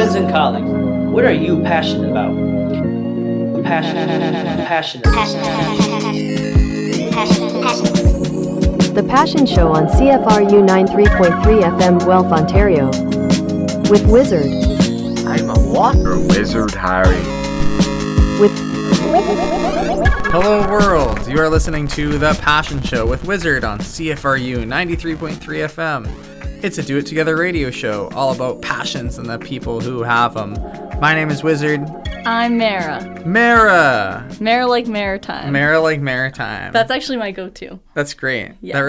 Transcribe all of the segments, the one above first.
Friends and colleagues, what are you passionate about? Passionate. The Passion Show on CFRU 93.3 FM Guelph, Ontario. With Wizard. I'm a water wizard, Harry. With Hello world, you are listening to The Passion Show with Wizard on CFRU 93.3 FM. It's a do-it-together radio show all about passions and the people who have them. My name is Wizard. I'm MARAH. MARAH. MARAH like maritime. MARAH like maritime. That's actually my go-to. That's great. Yeah.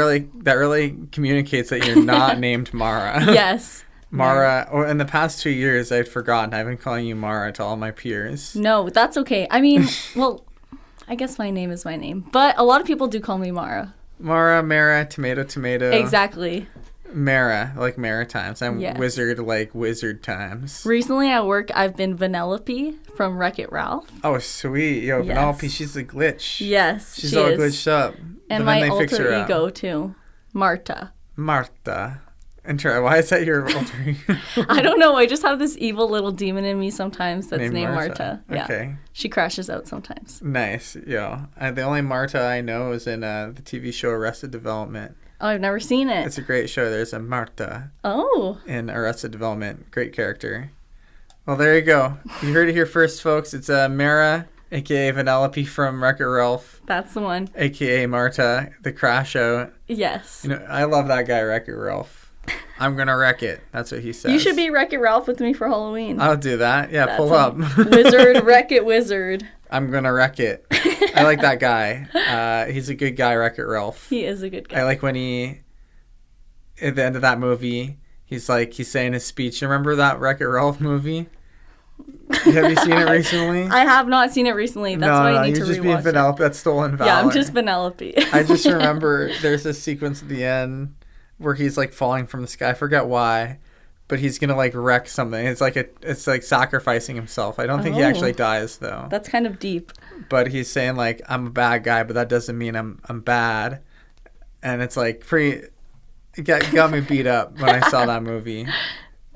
That really communicates that you're not named MARAH. Yes. MARAH. Or in the past 2 years, I'd forgotten. I've been calling you MARAH to all my peers. No, that's okay. I mean, well, I guess my name is my name, but a lot of people do call me MARAH. MARAH, tomato. Exactly. MARAH, like maritimes. I'm Yes. Wizard, like wizard times. Recently at work, I've been Vanellope from Wreck-It Ralph. Oh, sweet. Yo, Yes. Vanellope, she's the glitch. Yes, She's she all is. glitched up. And but then my they fix her alter up. ego, too. Marta. Martha. Why is that your alter ego? I don't know. I just have this evil little demon in me sometimes that's Named named Marta. Marta. Yeah. Okay. She crashes out sometimes. Nice. Yo. The only Marta I know is in the TV show Arrested Development. Oh, I've never seen it. It's a great show. There's a Marta Oh. in Arrested Development. Great character. Well, there you go. You heard it here first, folks. It's MARAH, a.k.a. Vanellope from Wreck-It Ralph, That's the one. a.k.a. Marta, the crash out. Yes. You know, I love that guy, Wreck-It Ralph. I'm going to wreck it. That's what he says. You should be Wreck-It Ralph with me for Halloween. I'll do that. Yeah, That's pull up. Wizard, Wreck-It Wizard. I'm going to wreck it. I like that guy. He's a good guy, Wreck-It Ralph. He is a good guy. I like when at the end of that movie, he's saying his speech. You remember that Wreck-It Ralph movie? Have you seen it recently? I have not seen it recently. That's why I need to you're just being rewatch it. Vanellope. That's stolen valor. Yeah, I'm just Vanellope. I just remember there's a sequence at the end where he's like falling from the sky. I forget why, but he's gonna like wreck something. It's like sacrificing himself. I don't think he actually dies though. That's kind of deep. But he's saying like, I'm a bad guy, but that doesn't mean I'm bad. And it's like it got me beat up when I saw that movie.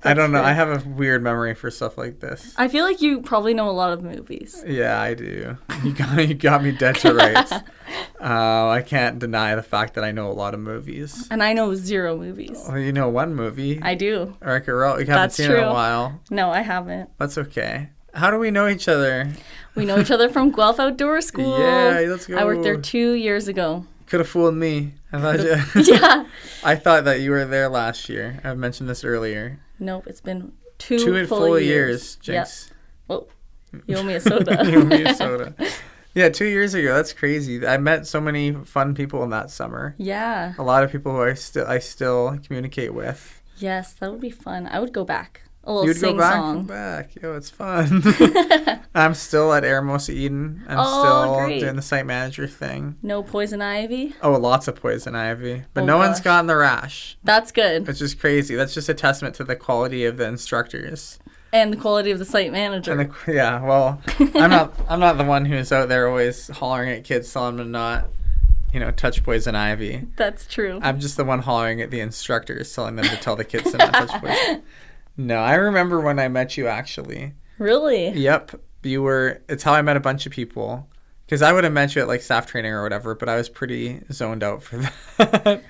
I don't know. good. I have a weird memory for stuff like this. I feel like you probably know a lot of movies. Yeah, I do. You got me dead to rights. I can't deny the fact that I know a lot of movies. And I know 0 movies. Well, you know one movie. I do. Wreck-It Ralph. You haven't That's seen it in true. a while. No, I haven't. That's okay. How do we know each other? We know each other from Guelph Outdoor School. Yeah, let's go. I worked there 2 years ago. Could have fooled me. I thought Yeah. I thought that you were there last year. I mentioned this earlier. Nope, it's been 2 2 full years, Yep. Jinx. Well, you owe me a soda. You owe me a soda. Yeah, 2 years ago. That's crazy. I met so many fun people in that summer. Yeah. A lot of people who I still communicate with. Yes, that would be fun. I would go back. A little You'd go back? sing-song. Back. Yo, it's fun. I'm still at Airmosa Eden. I'm still great. doing the site manager thing. No poison ivy. Oh, lots of poison ivy. But Oh, no one's gosh. gotten the rash. That's good. Which is crazy. That's just a testament to the quality of the instructors. And the quality of the site manager. And well, I'm not the one who's out there always hollering at kids telling them to not, touch poison ivy. That's true. I'm just the one hollering at the instructors telling them to tell the kids to not touch poison. No, I remember when I met you actually. Really? Yep. It's how I met a bunch of people. Because I would have met you at like staff training or whatever, but I was pretty zoned out for that.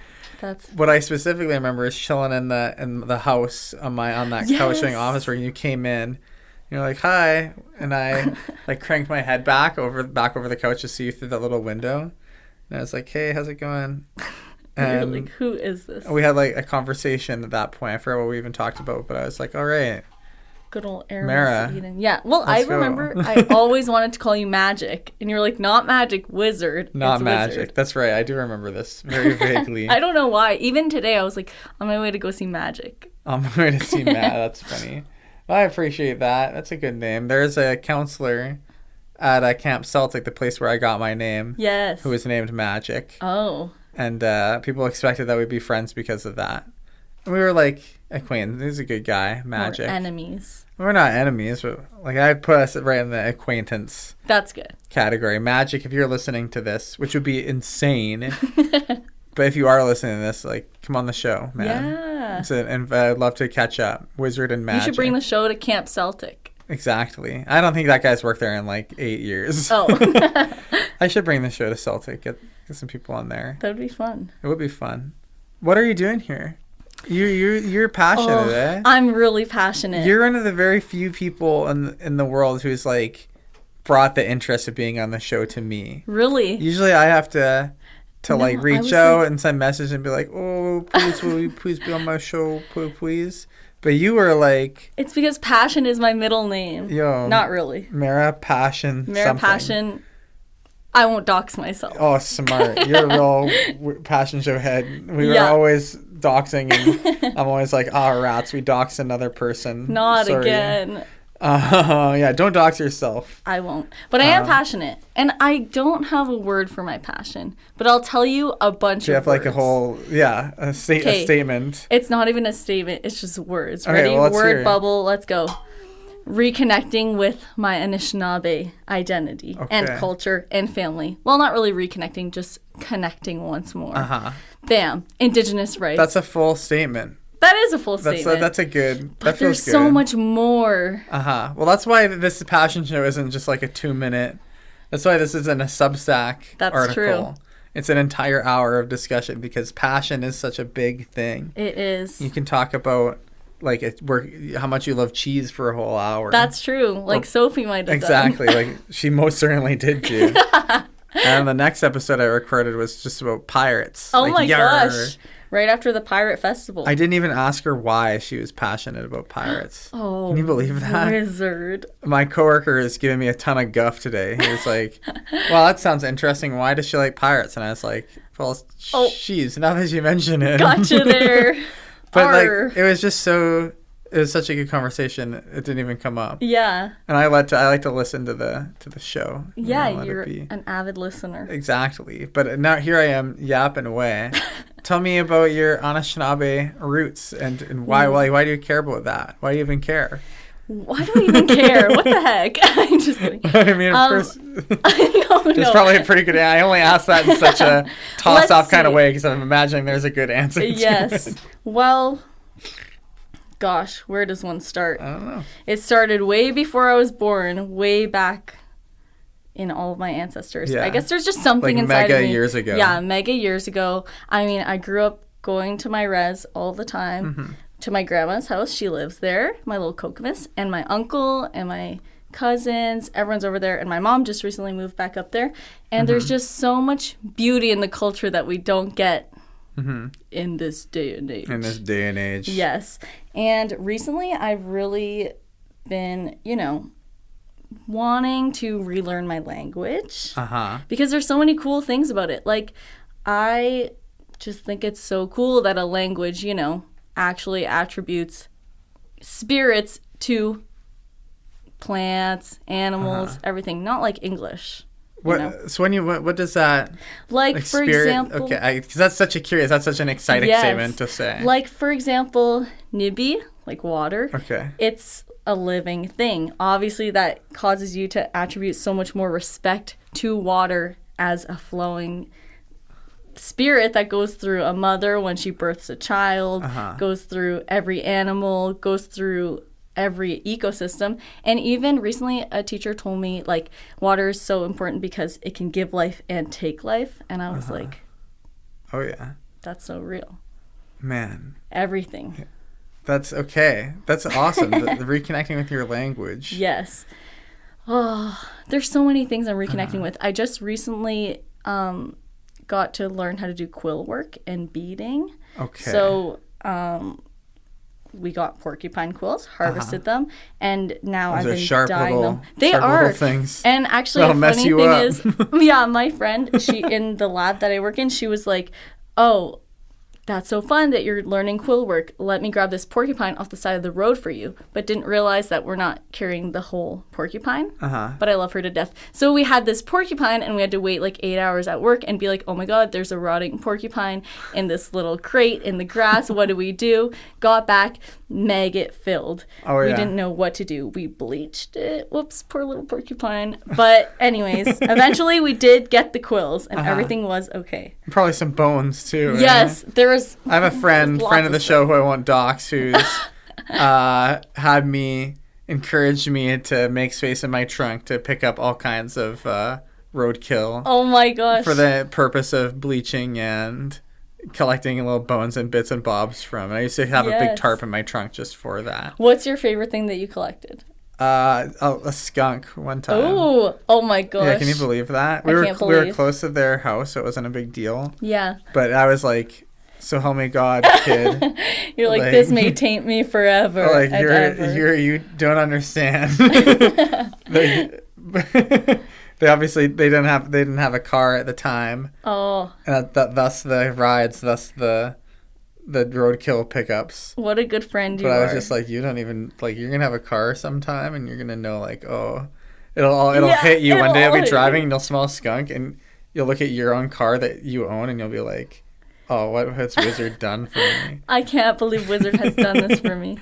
What I specifically remember is chilling in the house on that couch doing office where you came in. You're like, hi. And I like cranked my head back over the couch to see you through that little window. And I was like, hey, how's it going? And You're like, who is this? we had like a conversation at that point. I forgot what we even talked about, but I was like, all right. Good old MARAH. Eden. Yeah. Well, Let's I go. remember I always wanted to call you Magic. And you're like, not Magic, Wizard. Not It's magic. Wizard. That's right. I do remember this very vaguely. I don't know why. Even today, I was like, on my way to go see Magic. On my way to see Matt. That's funny. Well, I appreciate that. That's a good name. There's a counselor at Camp Celtic, the place where I got my name. Yes. Who was named Magic. Oh. And people expected that we'd be friends because of that. And we were like acquaintances. He's a good guy, Magic. Or enemies. We're not enemies, but like I put us right in the acquaintance That's good. category. Magic, if you're listening to this, which would be insane. But if you are listening to this, like, come on the show, man. Yeah. And I'd love to catch up. Wizard and Magic. You should bring the show to Camp Celtic. Exactly. I don't think that guy's worked there in like 8 years. Oh. I should bring the show to Celtic. Get some people on there. That would be fun. It would be fun. What are you doing here? You're passionate, eh? I'm really passionate. You're one of the very few people in the world who's like brought the interest of being on the show to me. Really? Usually I have to like reach out and send messages and be like, oh, please, will you please be on my show, please? But you were like... It's because Passion is my middle name. Yo. Not really. MARAH Passion MARAH Passion. I won't dox myself. Oh, smart. You're a real Passion show head. We were always doxing, and I'm always like, rats, we doxed another person. Not Sorry. Again. Yeah, don't dox yourself. I won't. But I am passionate. And I don't have a word for my passion. But I'll tell you a bunch of words. You have like a whole, a statement. It's not even a statement. It's just words. Okay, Ready? Well, word bubble. Let's go. Reconnecting with my Anishinaabe identity and culture and family. Well, not really reconnecting, just connecting once more. Bam. Indigenous rights. That's a full statement. That is a full statement. That's a good. But there's so much more. Well, that's why this Passion show isn't just like a 2-minute. That's why this isn't a Substack article. True. It's an entire hour of discussion because passion is such a big thing. It is. You can talk about how much you love cheese for a whole hour. That's true. Like Sophie might have exactly. done. Like she most certainly did too. And the next episode I recorded was just about pirates. Oh my gosh. Right after the Pirate Festival. I didn't even ask her why she was passionate about pirates. Oh, can you believe that? Wizard. My coworker is giving me a ton of guff today. He was like, well, that sounds interesting. Why does she like pirates? And I was like, well, jeez, now that you mention it. Gotcha there. But it was just so... It was such a good conversation. It didn't even come up. Yeah. And I like to listen to the show. Yeah, you're an avid listener. Exactly. But now here I am yapping away. Tell me about your Anishinaabe roots and why do you care about that? Why do you even care? Why do I even care? What the heck? I'm just kidding. I mean, of course, it's probably a pretty good answer. I only asked that in such a toss-off kind of way because I'm imagining there's a good answer. Yes. Well... Gosh, where does one start? I don't know. It started way before I was born, way back in all of my ancestors. Yeah. I guess there's just something inside of me. Mega years ago. Yeah, mega years ago. I mean, I grew up going to my res all the time, to my grandma's house. She lives there, my little Kokomis, and my uncle and my cousins. Everyone's over there, and my mom just recently moved back up there. And there's just so much beauty in the culture that we don't get in this day and age. Yes. And recently I've really been, wanting to relearn my language. Because there's so many cool things about it. Like, I just think it's so cool that a language, actually attributes spirits to plants, animals, everything. Not like English. So what does that like for spirit, example? Okay, because that's such an exciting statement to say. Like for example, Nibi, like water. Okay. It's a living thing. Obviously, that causes you to attribute so much more respect to water as a flowing spirit that goes through a mother when she births a child, goes through every animal, goes through every ecosystem. And even recently a teacher told me like water is so important because it can give life and take life, and I was like, oh yeah, that's so real, man. Everything. That's okay. That's awesome. the reconnecting with your language. Yes. Oh, there's so many things I'm reconnecting with. I just recently got to learn how to do quill work and beading. Okay. So we got porcupine quills, harvested them, and now I've been dyeing them. They are things. And actually, a funny thing is, yeah, my friend, she in the lab that I work in, she was like, "Oh, that's so fun that you're learning quill work. Let me grab this porcupine off the side of the road for you." But didn't realize that we're not carrying the whole porcupine. But I love her to death. So we had this porcupine, and we had to wait like 8 hours at work and be like, "Oh my God, there's a rotting porcupine in this little crate in the grass. What do we do?" Got back, maggot filled. Oh, We yeah. didn't know what to do. We bleached it. Whoops, poor little porcupine. But anyways, eventually we did get the quills and everything was okay. Probably some bones too. Yes, there was. I have a friend of the show who I won't dox, who's had me encourage me to make space in my trunk to pick up all kinds of roadkill Oh my gosh. for the purpose of bleaching and collecting little bones and bits and bobs from. And I used to have a big Yes. tarp in my trunk just for that. What's your favorite thing that you collected? A skunk one time. Oh my gosh. Yeah, can you believe that? I We can't were believe. close to their house, so it wasn't a big deal. Yeah. But I was like, so help me God, kid. You're like, Like- this may taint me forever. Like and ever. you don't understand. They obviously they didn't have a car at the time, Oh, and thus the rides, thus the roadkill pickups. what a good friend you But are. I was just like, you don't even like you're gonna have a car sometime, and you're gonna know like, oh, it'll Yeah, hit you one day. I'll it'll be hit driving you. and you'll smell a skunk, and you'll look at your own car that you own, and you'll be like, oh, what has Wizard done for me? I can't believe Wizard has done this for me.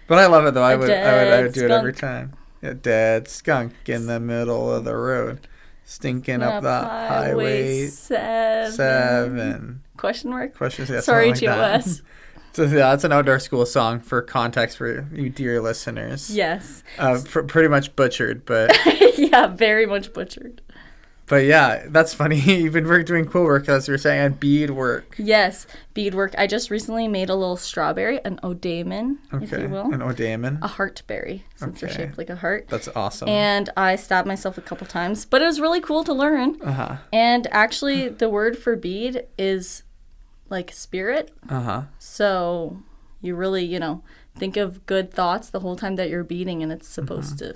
But I love it though. I would dead do it every skunk. time. A dead skunk in the middle of the road, stinking up the highway 7. Question mark? Questions? Yeah, Sorry, something like that. TOS. So yeah, that's an outdoor school song for context for you dear listeners. Yes. Pretty much butchered, but Yeah, very much butchered. yeah, that's funny. You've been doing quill work, as you were saying, and bead work. Yes, beadwork. I just recently made a little strawberry, an odaemon, if Okay, you will. an odaemon. A heartberry, since they're Okay. shaped like a heart. That's awesome. And I stabbed myself a couple times, but it was really cool to learn. And actually, the word for bead is like spirit. So you really, think of good thoughts the whole time that you're beading, and it's supposed to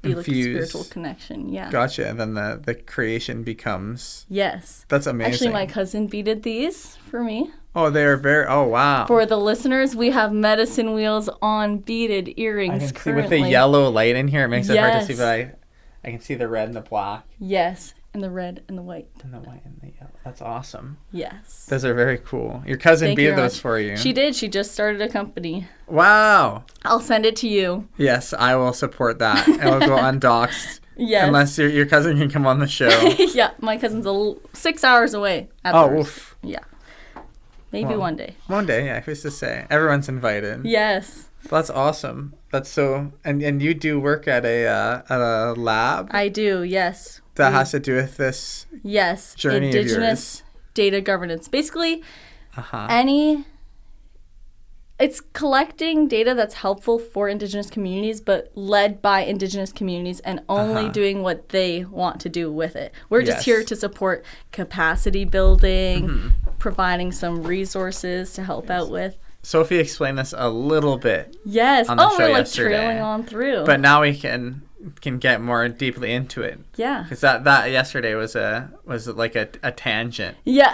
be like a Infuse. spiritual connection. Yeah. Gotcha. And then the creation becomes. Yes. That's amazing. Actually, my cousin beaded these for me. Oh, they're very. Oh, wow. For the listeners, we have medicine wheels on beaded earrings I can see currently. with the yellow light in here, it makes it hard to see, Yes. but I can see the red and the black Yes, and the red and the white. and the white and the yellow. That's awesome. Yes. Those are very cool. Your cousin Thank you beaded very those much. for you. She did. She just started a company. Wow. I'll send it to you. Yes, I will support that. It will go undoxed. Yes. Unless your cousin can come on the show. Yeah, my cousin's 6 hours away. At Oh, first. oof. Yeah. Maybe Well. one day. One day, yeah, who's to say? Everyone's invited. Yes, That's awesome. That's so. And you do work at a lab I do. Yes. that has to do with this. Yes. Journey of Indigenous data governance. Basically, Uh-huh. it's collecting data that's helpful for Indigenous communities, but led by Indigenous communities and only doing what they want to do with it. We're just Yes. here to support capacity building, providing some resources to help out with. Sophie explained this a little bit, Yes. On the show We're like yesterday. trailing on through. but now we can get more deeply into it. yeah. Because that yesterday was like a tangent Yeah.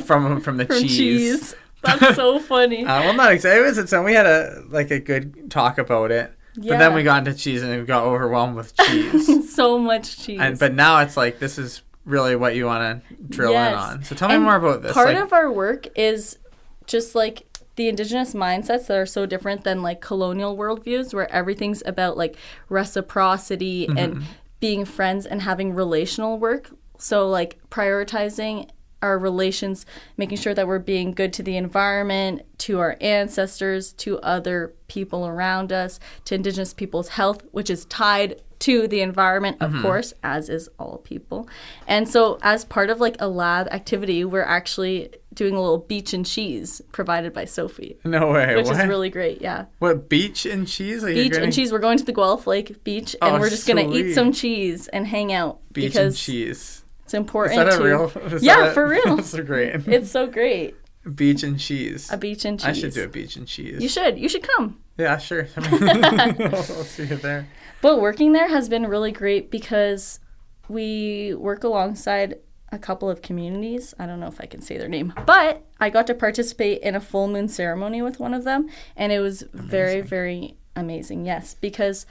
from the From cheese. That's so funny. Well, not exactly. It was so we had a good talk about it, but then Yeah. we got into cheese and we got overwhelmed with cheese. So much cheese. But now it's like this is really what you want to drill in Yes. on. So tell me And more about this. Part Like, of our work is just like the Indigenous mindsets that are so different than like colonial worldviews, where everything's about like reciprocity and being friends and having relational work. So like prioritizing our relations, making sure that we're being good to the environment, to our ancestors, to other people around us, to Indigenous people's health, which is tied to the environment, of course, as is all people. And so as part of like a lab activity, we're actually doing a little beach and cheese provided by Sophie, no way. which What? is really great. Yeah. What, beach and cheese? Like you're Beach gonna- and cheese. We're going to the Guelph Lake beach and Oh, we're just going to sweet. eat some cheese and hang out Beach and because cheese. it's Is important that a to real? Yeah, for real. That's so great. It's so great. Beach and cheese. A beach and cheese. I should do a beach and cheese. You should. You should come. Yeah, sure. I'll see you there. But working there has been really great because we work alongside a couple of communities. I don't know if I can say their name, but I got to participate in a full moon ceremony with one of them, and it was very, very amazing. Yes, because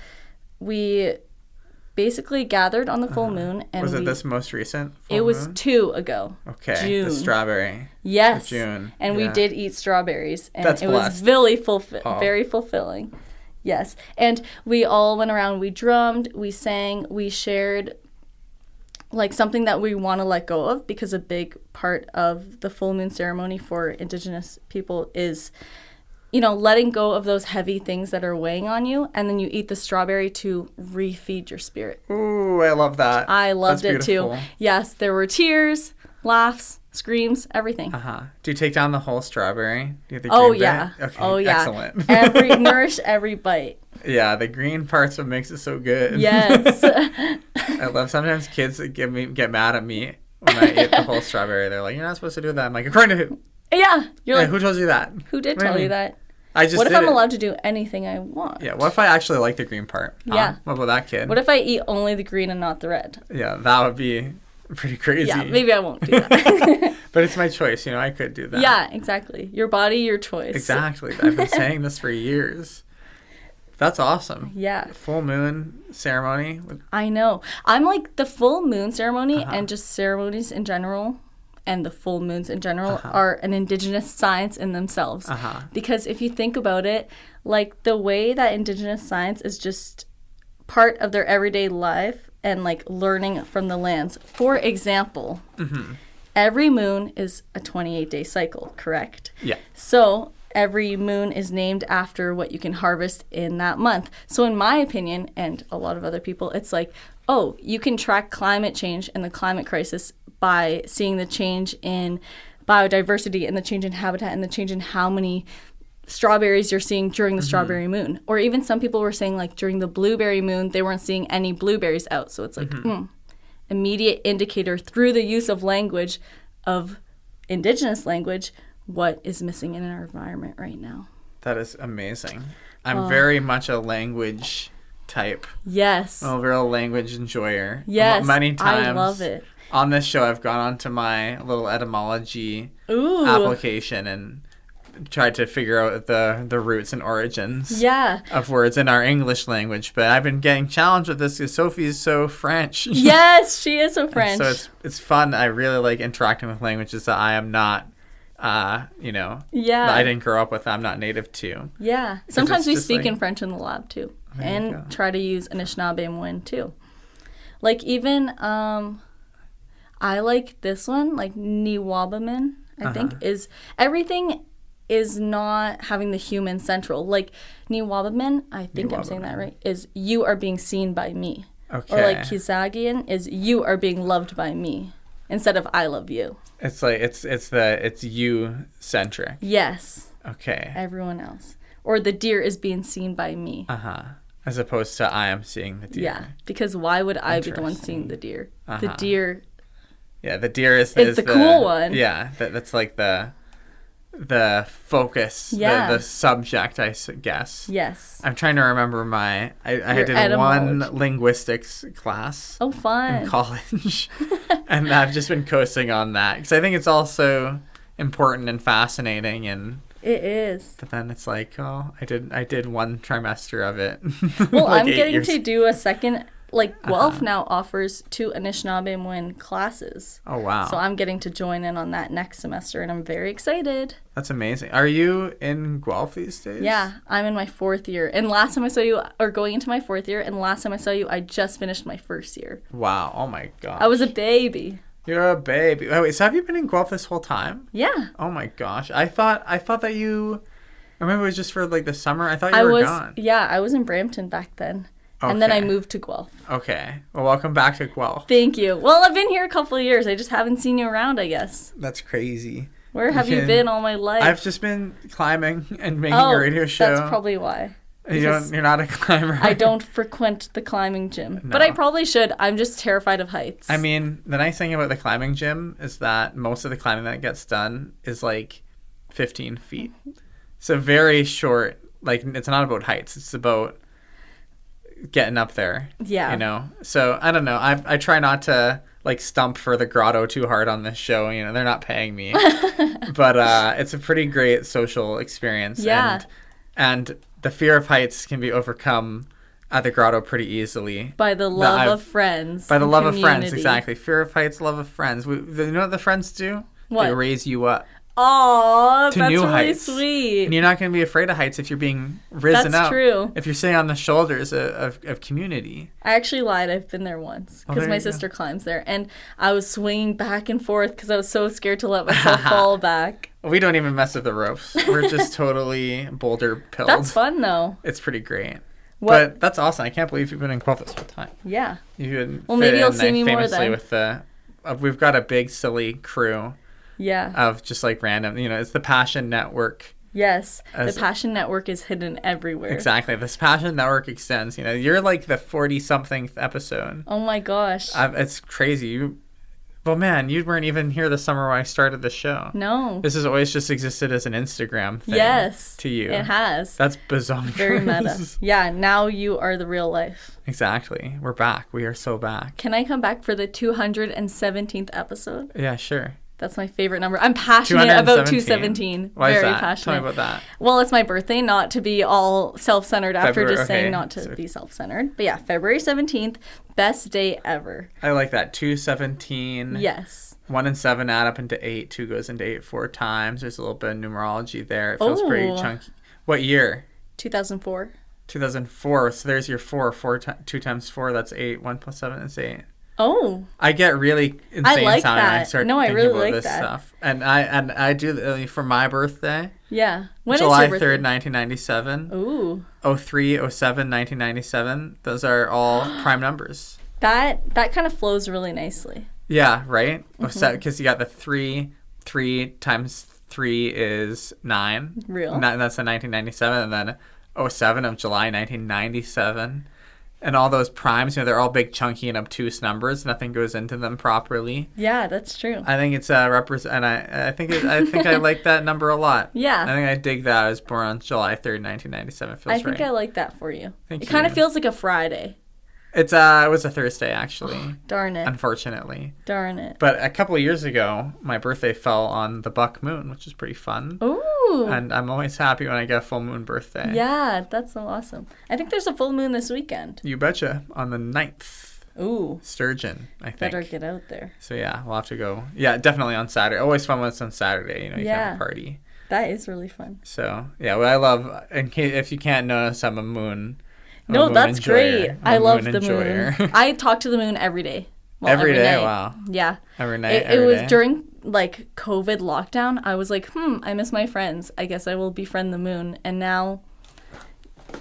we basically gathered on the full moon. And was it this most recent full It was moon? 2 ago. Okay. June. The strawberry. Yes. June. And we did eat strawberries. And That's it blessed. was really very fulfilling. Yes. And we all went around, we drummed, we sang, we shared like something that we want to let go of, because a big part of the full moon ceremony for Indigenous people is, you know, letting go of those heavy things that are weighing on you, and then you eat the strawberry to refeed your spirit. Ooh, I love that. I loved That's it beautiful. too. Yes, there were tears, laughs, screams, everything. Do you take down the whole strawberry? Do you have the Oh green yeah. bit? Okay, Oh yeah. excellent. Nourish every bite. Yeah, the green part's what makes it so good. Yes. I love sometimes kids that get mad at me when I eat the whole strawberry. They're like, "You're not supposed to do that." I'm like, "According to who?" Yeah. You're like, Who told you that? who did What do tell mean? you that? I just What if did I'm it. allowed to do anything I want? Yeah, what if I actually like the green part? Yeah. What about that kid? What if I eat only the green and not the red? Yeah, that would be pretty crazy. Yeah, maybe I won't do that. But it's my choice, you know, I could do that. Yeah, exactly. Your body, your choice. Exactly. I've been saying this for years. That's awesome. Yeah. Full moon ceremony. I know. I'm like the full moon ceremony and just ceremonies in general and the full moons in general are an Indigenous science in themselves. Because if you think about it, like the way that Indigenous science is just part of their everyday life and like learning from the lands. For example, every moon is a 28-day cycle, correct? Yeah. So every moon is named after what you can harvest in that month. So in my opinion, and a lot of other people, it's like, oh, you can track climate change and the climate crisis by seeing the change in biodiversity and the change in habitat and the change in how many strawberries you're seeing during the strawberry moon. Or even some people were saying like during the blueberry moon, they weren't seeing any blueberries out. So it's like, immediate indicator through the use of language, of Indigenous language, what is missing in our environment right now. That is amazing. I'm very much a language type. Yes. I'm a real language enjoyer. Yes. Many times. I love it. On this show, I've gone onto my little etymology application and tried to figure out the roots and origins of words in our English language. But I've been getting challenged with this because Sophie is so French. Yes, she is so French. So it's fun. I really like interacting with languages that I am not, that I didn't grow up with, I'm not native to. Yeah. Sometimes we speak like, in French in the lab too. And try to use Anishinaabe and Win too. Like even, I like this one, like Niwabamin, I think, is everything is not having the human central. Like Niwabamin, I think I'm saying that right, is you are being seen by me. Okay. Or like Kizagian is you are being loved by me instead of I love you. It's like it's you centric. Yes. Okay. Everyone else. Or the deer is being seen by me. As opposed to I am seeing the deer. Yeah. Because why would I be the one seeing the deer? The deer. Yeah, the deer is the cool one. Yeah, that's like the focus, the subject, I guess. Yes. I'm trying to remember I did one linguistics class. Oh, fun. In college. And I've just been coasting on that because I think it's also important and fascinating and it is. But then it's like, oh, I did one trimester of it. Well, like I'm getting years. to do a second. Like Guelph now offers 2 Anishinaabe and Win classes. Oh wow! So I'm getting to join in on that next semester, and I'm very excited. That's amazing. Are you in Guelph these days? Yeah, I'm in my 4th year, and last time I saw you, or going into my 4th year, and last time I saw you, I just finished my 1st year. Wow! Oh my gosh! I was a baby. You're a baby. Oh, wait, so have you been in Guelph this whole time? Yeah. Oh my gosh! I thought that you. I remember it was just for like the summer. I thought you were gone. Yeah, I was in Brampton back then. Okay. And then I moved to Guelph. Okay. Well, welcome back to Guelph. Thank you. Well, I've been here a couple of years. I just haven't seen you around, I guess. That's crazy. Where have you been all my life? I've just been climbing and making a radio show. That's probably why. You're not a climber. I don't frequent the climbing gym. No. But I probably should. I'm just terrified of heights. I mean, the nice thing about the climbing gym is that most of the climbing that gets done is like 15 feet. So very short. Like, it's not about heights. It's about getting up there. Yeah. You know? So, I don't know. I try not to, like, stump for the grotto too hard on this show. You know, they're not paying me. But it's a pretty great social experience. Yeah. And the fear of heights can be overcome at the grotto pretty easily. By the love of friends. By the love of friends, community. exactly. Fear of heights, love of friends. You know what the friends do? What? They raise you up. Oh, To that's new really heights. sweet. And you're not going to be afraid of heights if you're being risen up. That's true. If you're sitting on the shoulders of community. I actually lied. I've been there once because there my you go. sister climbs there, and I was swinging back and forth because I was so scared to let myself fall back. We don't even mess with the ropes. We're just totally boulder pilled. That's fun though. It's pretty great. What? But that's awesome. I can't believe you've been in Guelph this whole time. Yeah. You've Well, maybe you'll see me more then. With we've got a big silly crew Yeah. of just like random. It's the Passion Network. Yes. As- The Passion Network is hidden everywhere. Exactly. This Passion Network extends. You're like the 40-something episode. Oh my gosh. It's crazy. Well, man, you weren't even here this summer when I started the show. No. This has always just existed as an Instagram thing. Yes. To you. It has. That's bizarre. Very meta. Yeah. Now you are the real life. Exactly. We're back. We are so back. Can I come back for the 217th episode? Yeah, sure. That's my favorite number. I'm passionate about 217. Why is Very that? passionate. Tell me about that. Well, it's my birthday, not to be all self-centered after February, just saying okay. not to be self-centered. But yeah, February 17th, best day ever. I like that. 217. Yes. 1 and 7 add up into 8. 2 goes into 8 4 times. There's a little bit of numerology there. It feels pretty chunky. What year? 2004. 2004. So there's your 4. 2 times 4, that's 8. 1 plus 7 is 8. Oh. I get really insane like sounding when I that. start No, I thinking really about like this that. stuff. And I do for my birthday. Yeah. When July is your 3rd, birthday? 1997. Ooh. 03, 07, 1997. Those are all prime numbers. That kind of flows really nicely. Yeah, right? Mm-hmm. Because you got the 3. 3 times 3 is 9. Real. And that's in 1997. And then 07 of July 1997. And all those primes, they're all big, chunky, and obtuse numbers. Nothing goes into them properly. Yeah, that's true. I think it's and I think I like that number a lot. Yeah. I think I dig that. I was born on July 3rd, 1997. It feels I think right. I like that for you. Thank It kind you. of feels like a Friday. It was a Thursday, actually. Darn it. Unfortunately. Darn it. But a couple of years ago, my birthday fell on the buck moon, which is pretty fun. Ooh. And I'm always happy when I get a full moon birthday. Yeah, that's so awesome. I think there's a full moon this weekend. You betcha. On the 9th. Ooh. Sturgeon, I think. Better get out there. So yeah, we'll have to go. Yeah, definitely on Saturday. Always fun when it's on Saturday. You can have a party. That is really fun. So yeah, what I love, in case if you can't notice, I'm a moon. No, that's great. I love the enjoyer. moon. I talk to the moon every day. Well, every day? night. Wow. Yeah. Every night. It was during like COVID lockdown. I was like, I miss my friends. I guess I will befriend the moon. And now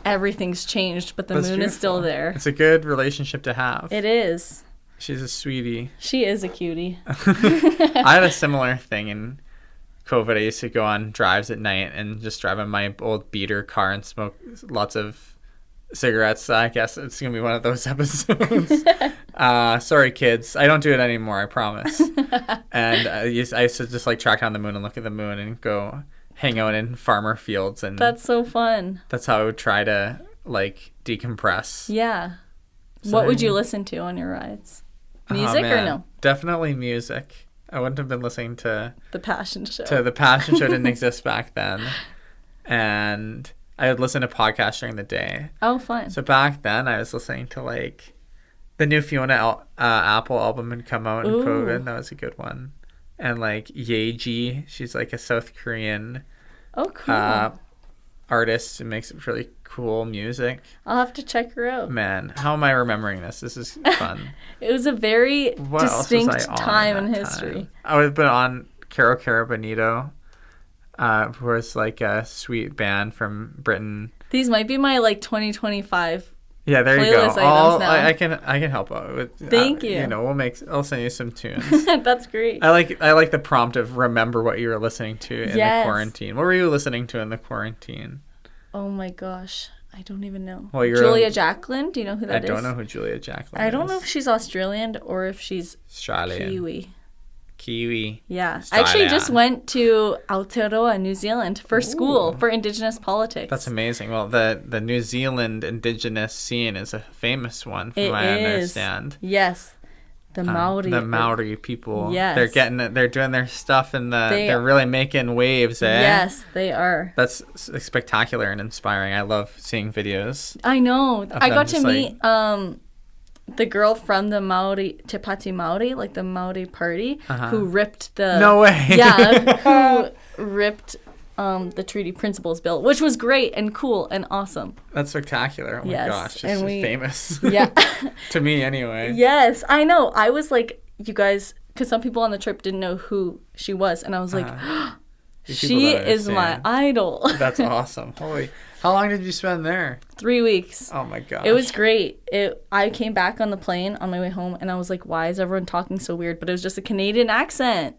everything's changed, but the That's moon is still beautiful. there. It's a good relationship to have. It is. She's a sweetie. She is a cutie. I had a similar thing in COVID. I used to go on drives at night and just drive in my old beater car and smoke lots of cigarettes. I guess it's gonna be one of those episodes. Sorry, kids. I don't do it anymore. I promise. And I used to just like track down the moon and look at the moon and go hang out in farmer fields, and That's so fun. that's how I would try to like decompress. Yeah. So What would then- you listen to on your rides? Oh, Music or man. no? Definitely music. I wouldn't have been listening to The Passion Show. the Passion Show. Didn't exist back then, and I would listen to podcasts during the day. Oh, fun. So back then, I was listening to like the new Fiona Apple album had come out in Ooh. COVID. That was a good one. And like Yeji, she's like a South Korean Oh, cool. artist who makes really cool music. I'll have to check her out. Man, how am I remembering this? This is fun. It was a very What else was distinct I on time at in that history. time? I would have been on Caro Carabinito, who was like a sweet band from Britain. These might be my like 2025. Yeah, there you go. Playlist items now. I can help out with. Thank you. I'll send you some tunes. That's great. I like the prompt of remember what you were listening to in the Yes. quarantine. What were you listening to in the quarantine? Oh my gosh. I don't even know. Well, you're Julia Jacqueline? Do you know who I that is? don't know who Julia Jacqueline is. I don't know if she's Australian or if she's Australian. Kiwi. Yeah. Australia. I actually just went to Aotearoa, New Zealand for school for Indigenous politics. That's amazing. Well, the New Zealand indigenous scene is a famous one, from It what I is. understand. Yes. The Maori. The Maori people. Yes. They're doing their stuff they're really making waves, eh? Yes, they are. That's spectacular and inspiring. I love seeing videos. I know. I got to meet the girl from the Maori, Te Pati Maori, like the Maori party, who ripped the... No way! Yeah, who ripped the treaty principles bill, which was great and cool and awesome. That's spectacular. Oh my gosh, she's famous. Yeah. To me, anyway. Yes, I know. I was like, you guys, because some people on the trip didn't know who she was, and I was like, she is my idol. That's awesome. Holy... How long did you spend there? 3 weeks. Oh my gosh. It was great. I came back on the plane on my way home and I was like, why is everyone talking so weird? But it was just a Canadian accent.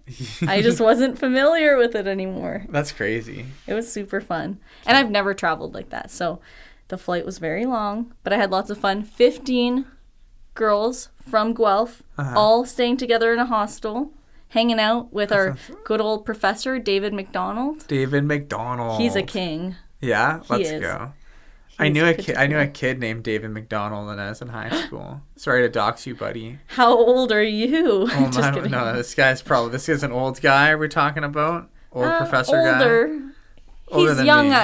I just wasn't familiar with it anymore. That's crazy. It was super fun. And I've never traveled like that. So the flight was very long, but I had lots of fun. 15 girls from Guelph, all staying together in a hostel, hanging out with our good old professor, David McDonald. David McDonald. He's a king. Yeah, let's go. I knew a kid named David McDonald when I was in high school. Sorry to dox you, buddy. How old are you? Oh, just kidding. No, this guy's an old guy we're talking about. Old professor older. Guy. Older He's than young me.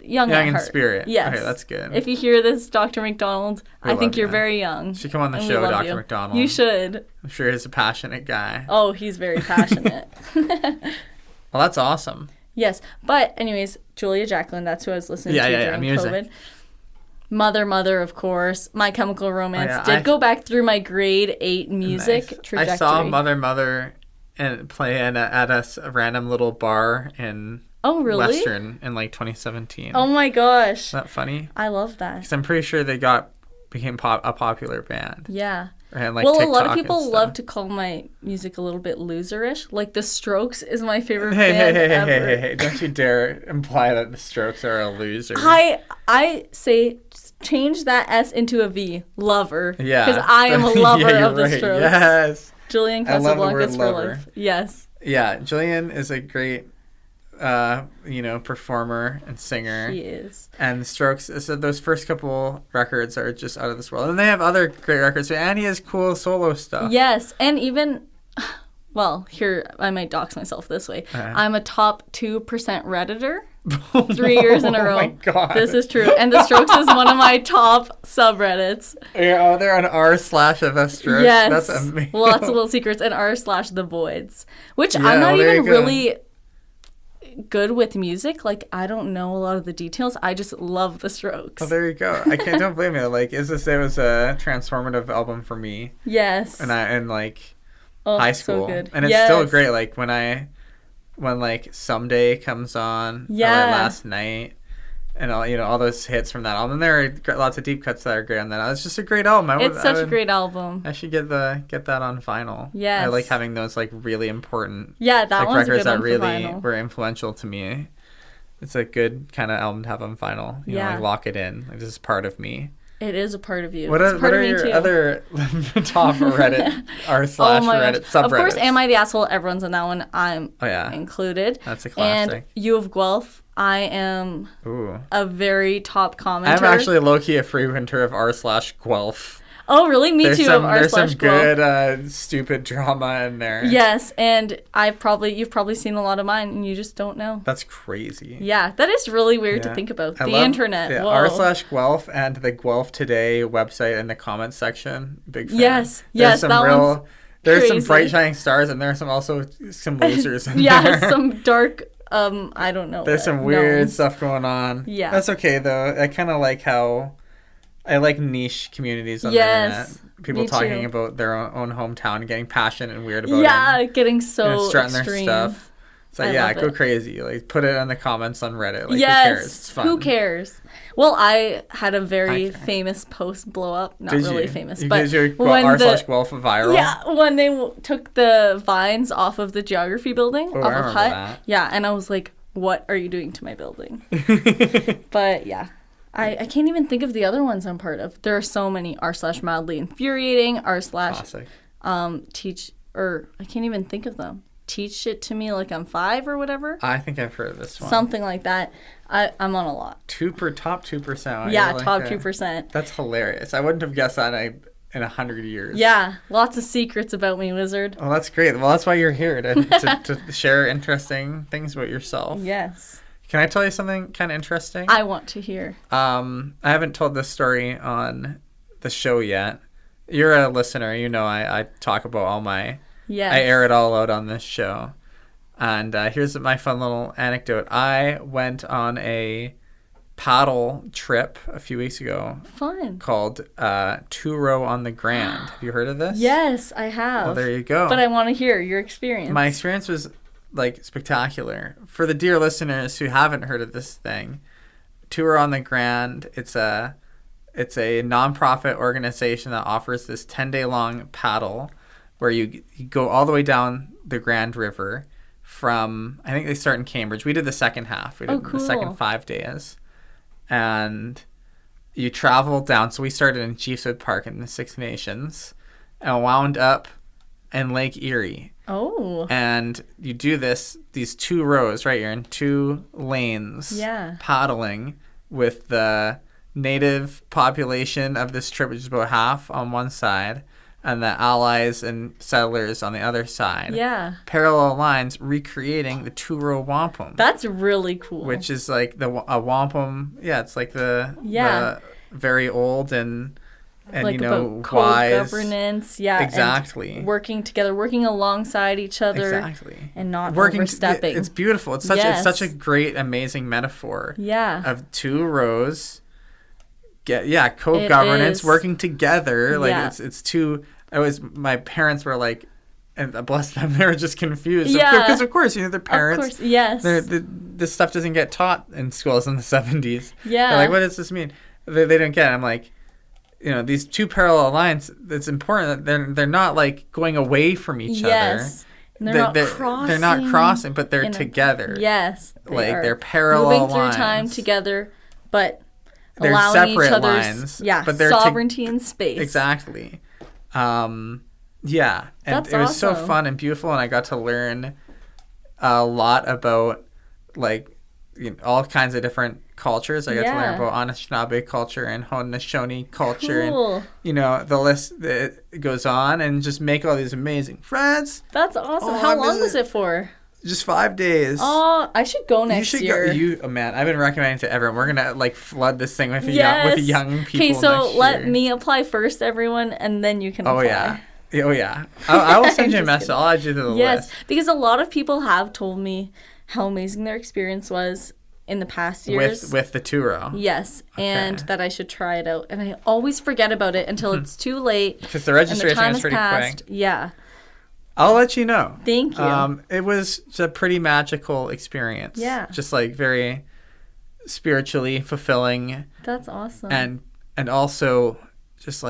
young in heart. spirit. Yes. Okay, that's good. If you hear this, Dr. McDonald, I think you're very young. You should come on the show, Dr. McDonald. You should. I'm sure he's a passionate guy. Oh, he's very passionate. Well, that's awesome. Yes. But anyways, Julia Jacqueline, that's who I was listening to during music. COVID. Mother, of course. My Chemical Romance. Did go back through my grade 8 music trajectory. I saw Mother and play at a random little bar in Western in like 2017. Oh my gosh. Isn't that funny? I love that. Because I'm pretty sure they became a popular band. Yeah. And like well, TikTok a lot of people love to call my music a little bit loserish. Like The Strokes is my favorite band ever. Hey, don't you dare imply that The Strokes are a loser. I say change that S into a V. Lover. Yeah. Because I am a lover of The Strokes. Yes. Julian Casablancas for life. Yes. Yeah, Julian is a great performer and singer. He is. And The Strokes, so those first couple records are just out of this world. And they have other great records. And he has cool solo stuff. Yes. And even, well, here, I might dox myself this way. I'm a top 2% Redditor. 3 years in a row. Oh my God. This is true. And The Strokes is one of my top subreddits. Yeah, they're on r/the Strokes. Yes. That's amazing. Lots of little secrets. And r/the Voids. Which I'm not even really good with music. Like, I don't know a lot of the details. I just love The Strokes. Oh, there you go. Don't blame you. Like, it was a transformative album for me. Yes. And high school. So good. And it's still great. Like when like Someday comes on, or like Last Night, and all those hits from that album. There are lots of deep cuts that are great on that. It's just a great album. It's such a great album. I should get that on vinyl. Yes. I like having those like really important that one's records a good that one really for vinyl. were influential to me. It's a good kind of album to have on vinyl. You know, like lock it in. Like, this is part of me. It is a part of you. What are your other top Reddit r/Reddit subreddits? Of course, Am I the Asshole? Everyone's on that one. I'm included. That's a classic. And You of Guelph. I am a very top commenter. I'm actually low-key a frequenter of r/Guelph. Oh, really? Me too. There's some good stupid drama in there. Yes, and you've probably seen a lot of mine, and you just don't know. That's crazy. Yeah, that is really weird to think about. The internet. Yeah, r/Guelph and the Guelph Today website in the comments section. Big fan. Yes, there's crazy. Some bright shining stars, and there's also some losers in there. Some dark. I don't know. There's some weird stuff going on. Yeah, that's okay though. I kind of like how. I like niche communities on the internet. People talking about their own hometown and getting passionate and weird about it. Yeah, getting so strutting extreme. Their stuff. So go crazy. Like, put it in the comments on Reddit. Like, yes. Who cares? It's fun. Who cares? Well, I had a very famous post blow up. Not really famous, but when r/Guelph viral. Yeah, when they took the vines off of the geography building, off of Hut. That. Yeah, and I was like, "What are you doing to my building?" But yeah. I can't even think of the other ones I'm part of. There are so many. r/mildly infuriating, Classic. teach, or I can't even think of them. Teach it to me like I'm 5 or whatever. I think I've heard of this one. Something like that. I'm on a lot. Top 2%. Yeah, top 2%. That's hilarious. I wouldn't have guessed that in 100 years. Yeah, lots of secrets about me, Wizard. Well, that's great. Well, that's why you're here, to share interesting things about yourself. Yes. Can I tell you something kind of interesting? I want to hear. I haven't told this story on the show yet. You're a listener. You know I talk about all my... Yes. I air it all out on this show. And here's my fun little anecdote. I went on a paddle trip a few weeks ago. Fun. Called Two-Row on the Grand. Have you heard of this? Yes, I have. Well, there you go. But I want to hear your experience. My experience was like spectacular. For the dear listeners who haven't heard of this thing, Two-Row on the Grand, it's a nonprofit organization that offers this 10-day long paddle where you go all the way down the Grand River from, I think they start in Cambridge. We did the second half. We did cool. the second 5 days. And you travel down. So we started in Chiefswood Park in the Six Nations and wound up in Lake Erie. Oh. And you do these 2 rows, right? You're in 2 lanes. Yeah. Paddling with the native population of this trip, which is about half on one side, and the allies and settlers on the other side. Yeah. Parallel lines recreating the Two-Row wampum. That's really cool. Which is like a wampum. Yeah, it's like the very old and like about wise governance. Yeah. Exactly. And working together, working alongside each other. Exactly. And not working overstepping. It's beautiful. It's such a great, amazing metaphor. Yeah. Of 2 rows. Co-governance, working together. Like it's 2. My parents were like, and bless them, they were just confused. Yeah. Because of course, their parents. Of course, yes. This stuff doesn't get taught in schools in the 70s. Yeah. They're like, what does this mean? They don't get it. I'm like, these 2 parallel lines, it's important that they're not like going away from each other. And they're not crossing. They're not crossing, but they're together. Yes. They're parallel moving lines. through time together, but they're allowing separate each other's lines. But they're sovereignty in space. Exactly. And That's it was so awesome. fun and beautiful, and I got to learn a lot about all kinds of different cultures. I got to learn about Anishinaabe culture and Haudenosaunee culture, cool. and the list it goes on, and just make all these amazing friends. That's awesome. How long was it for? Just 5 days. Oh, I should go next year. Man, I've been recommending to everyone. We're gonna flood this thing with young people. Okay, so next let year. me apply first, everyone, and then you can apply. Oh yeah. I will send you a message. I'll add you to the list. Yes, because a lot of people have told me how amazing their experience was in the past years. With the Two-Row. Yes, and that I should try it out. And I always forget about it until it's too late. Because the registration is pretty quick. Yeah. I'll let you know. Thank you. It was a pretty magical experience. Yeah. Just very spiritually fulfilling. That's awesome. And also just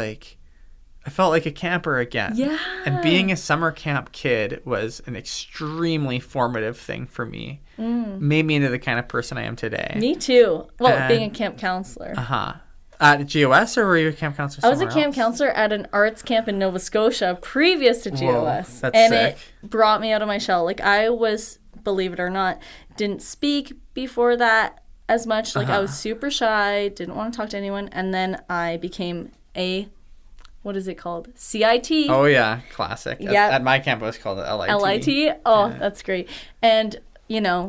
I felt like a camper again. Yeah. And being a summer camp kid was an extremely formative thing for me. Made me into the kind of person I am today. Me too. Well, being a camp counselor. Uh-huh. At GOS, or were you a camp counselor I was a somewhere camp else? counselor at an arts camp in Nova Scotia previous to GOS. Whoa, that's and sick. It brought me out of my shell. I was, believe it or not, didn't speak before that as much. I was super shy, didn't want to talk to anyone. And then I became what is it called? CIT. Oh, yeah. Classic. Yeah. At my camp, it was called LIT. LIT? Oh, that's great. And,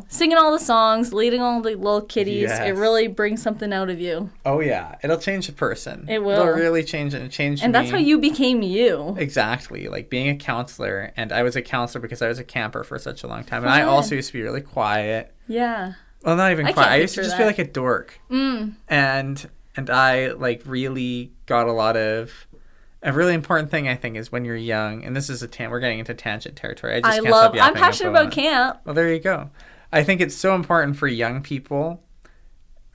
singing all the songs, leading all the little kiddies, Yes. it really brings something out of you. Oh, yeah. It'll change a person. It will. It'll really change it. It changed me. And that's how you became you. Exactly. Being a counselor. And I was a counselor because I was a camper for such a long time. And I also used to be really quiet. Yeah. Well, not even I quiet. can't I used to picture just that. be like a dork. And I really got a lot of... A really important thing, I think, is when you're young, and this is we're getting into tangent territory. I'm passionate about camp. Well, there you go. I think it's so important for young people,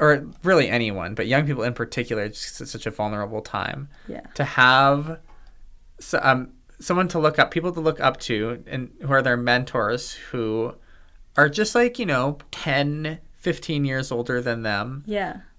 or really anyone, but young people in particular, just 'cause it's such a vulnerable time, to have someone to look up, people to look up to, and who are their mentors, who are just 10, 15 years older than them,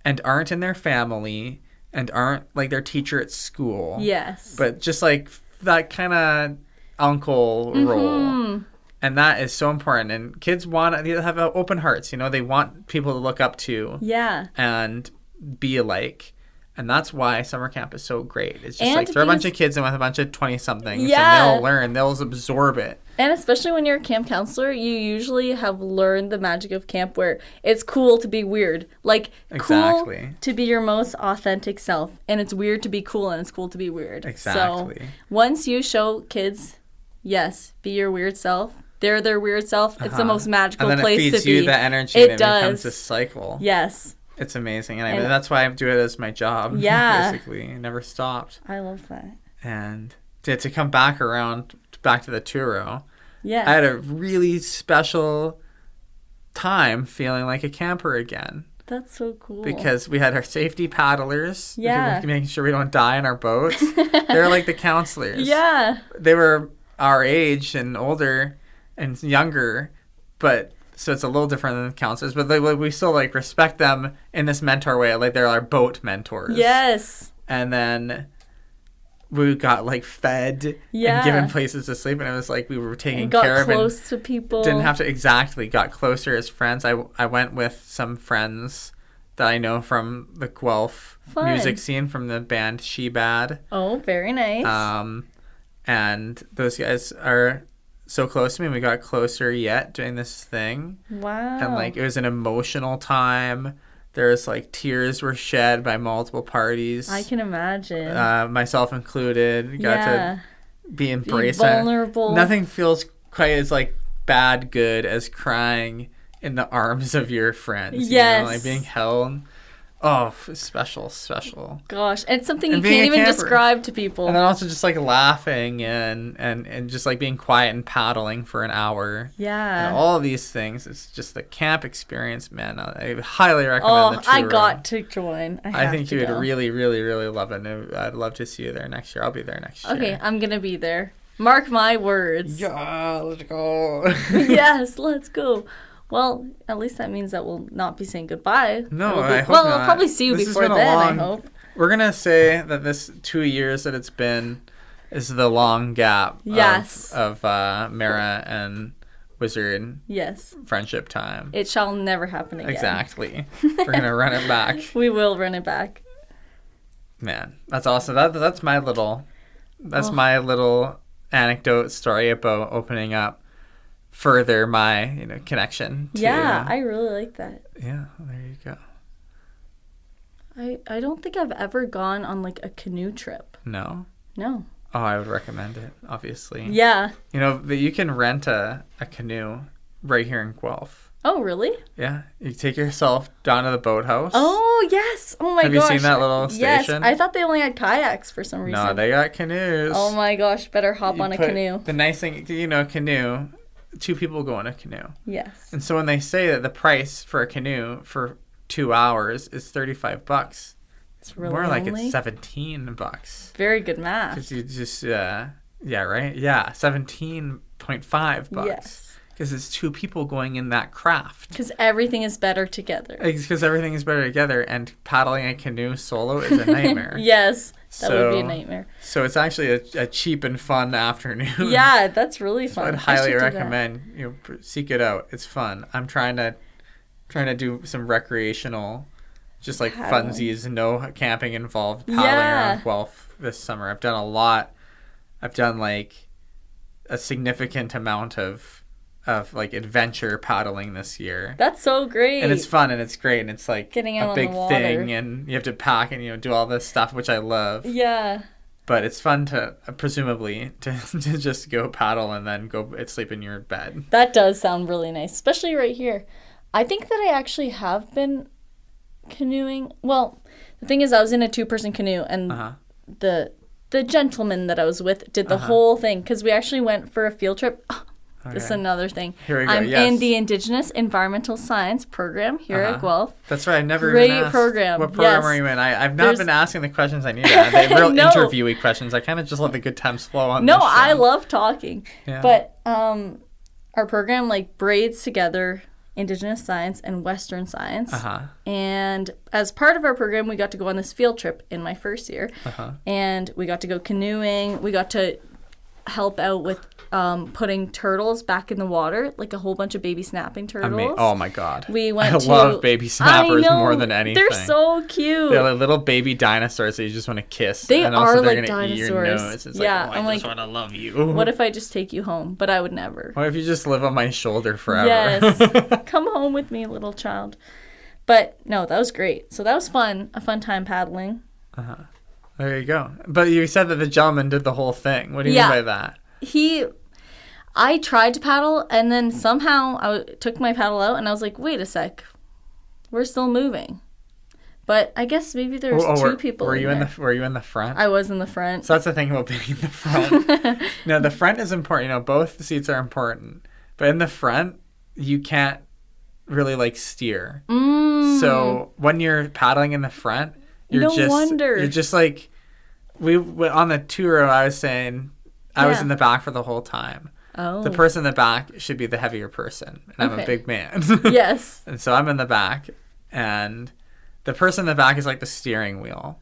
and aren't in their family, and aren't their teacher at school. Yes. But just that kind of uncle role. And that is so important. And kids want to have open hearts. They want people to look up to. Yeah. And be alike. And that's why summer camp is so great. It's just And like throw a bunch of kids in with a bunch of 20-somethings, Yeah. and they'll learn. They'll absorb it. And especially when you're a camp counselor, you usually have learned the magic of camp where it's cool to be weird. Like, Exactly. cool to be your most authentic self. And it's weird to be cool, and it's cool to be weird. Exactly. So once you show kids, yes, be your weird self. They're their weird self. It's the most magical And then place it feeds to be. you the energy, It and it becomes does. this cycle. Yes. It's amazing. And that's why I do it as my job, Yeah. basically. I never stopped. I love that. And to come back to the Turo, Yeah. I had a really special time feeling like a camper again. That's so cool. Because we had our safety paddlers, Yeah. making sure we don't die in our boats. They're like the counselors. Yeah. They were our age and older and younger, but so it's a little different than the counselors. But we still like respect them in this mentor way, like they're our boat mentors. Yes. And then we got like fed Yeah. and given places to sleep, and it was like we were taken And got care of. close to people. Didn't have to got closer as friends. I went with some friends that I know from the Guelph Fun. music scene from the band She Bad. Oh, very nice. And those guys are so close to me. We got closer yet doing this thing. Wow. And like it was an emotional time. There's like tears were shed by multiple parties. I can imagine. Myself included. Got to be embraced. vulnerable. Nothing feels quite as like bad good as crying in the arms of your friends. Yes. You know, like being held. Oh, special. Gosh, it's something And you being can't a even camper. describe to people. And then also just like laughing and just like being quiet and paddling for an hour. Yeah. And all of these things. It's just the camp experience, man. I highly recommend the tour. I got to join. I think you would really, really, really love it. And I'd love to see you there next year. I'll be there next year. Okay, I'm going to be there. Mark my words. Yeah, let's go. Yes, let's go. Well, at least that means that we'll not be saying goodbye. No, I hope well, not. I'll probably see you This has before been a then, long- I hope. We're going to say that this 2 years that it's been is the long gap Yes. of MARAH and Wizard Yes. friendship time. It shall never happen again. Exactly. We're going to run it back. We will run it back. Man, that's awesome. That's my little anecdote story about opening up further my connection to, Yeah, I really like that. yeah, there you go. I don't think I've ever gone on like a canoe trip. No? No. Oh, I would recommend it, obviously. Yeah. You can rent a canoe right here in Guelph. Oh, really? Yeah, you take yourself down to the boathouse. Oh, yes. Oh my gosh. Have you seen that little Yes. station? I thought they only had kayaks for some reason. No, they got canoes. Oh my gosh, better hop on a canoe. The nice thing, canoe, 2 people go in a canoe. Yes. And so when they say that the price for a canoe for 2 hours is $35, It's really more like only? it's $17. Very good math. Because you just, yeah, right? Yeah, $17.5. Yes. Because it's 2 people going in that craft. Because everything is better together. Because everything is better together, and paddling a canoe solo is a nightmare. Yes, that would be a So- nightmare. So it's actually a cheap and fun afternoon. Yeah, that's really So fun. I'd I highly should do that. recommend seek it out. It's fun. I'm trying to do some recreational, just like Paddling. funsies, no camping involved, paddling Yeah. around Guelph this summer. I've done a lot. I've done like a significant amount of like adventure paddling this year. That's so great. And it's fun and it's great and it's like Getting out a on big the water. thing and you have to pack and do all this stuff, which I love. Yeah. But it's fun to presumably to just go paddle and then go sleep in your bed. That does sound really nice, especially right here. I think that I actually have been canoeing. Well, the thing is, I was in a 2-person canoe, and the gentleman that I was with did the whole thing because we actually went for a field trip. This is another thing. Here we go, I'm yes. in the Indigenous Environmental Science program here at Guelph. That's right. I never Great even asked. program. What program Yes. are you in? I've not There's- been asking the questions I need to ask. They're real No. interviewee questions. I kind of just let the good times flow on No, this show. I love talking. Yeah. But our program like braids together Indigenous science and Western science. And as part of our program, we got to go on this field trip in my first year. And we got to go canoeing. We got to help out with putting turtles back in the water, like a whole bunch of baby snapping turtles. Oh my god. We went I love baby snappers more than anything. They're so cute. They're like little baby dinosaurs that you just want to kiss. They and are also like they're gonna dinosaurs. eat your nose. It's yeah, like, oh, I just want to love you. What if I just take you home? But I would never. What if you just live on my shoulder forever? Yes. Come home with me, little child. But no, that was great. So that was fun. A fun time paddling. There you go. But you said that the gentleman did the whole thing. What do you mean by that? I tried to paddle, and then somehow I took my paddle out, and I was like, wait a sec. We're still moving. But I guess maybe there's two people Were you in the front? I was in the front. So that's the thing about being in the front. No, the front is important. You know, both the seats are important. But in the front, you can't really, like, steer. So when you're paddling in the front, you're just like, on the tour, I was saying, I was in the back for the whole time. Oh. The person in the back should be the heavier person. And I'm a big man. Yes. And so I'm in the back. And the person in the back is like the steering wheel.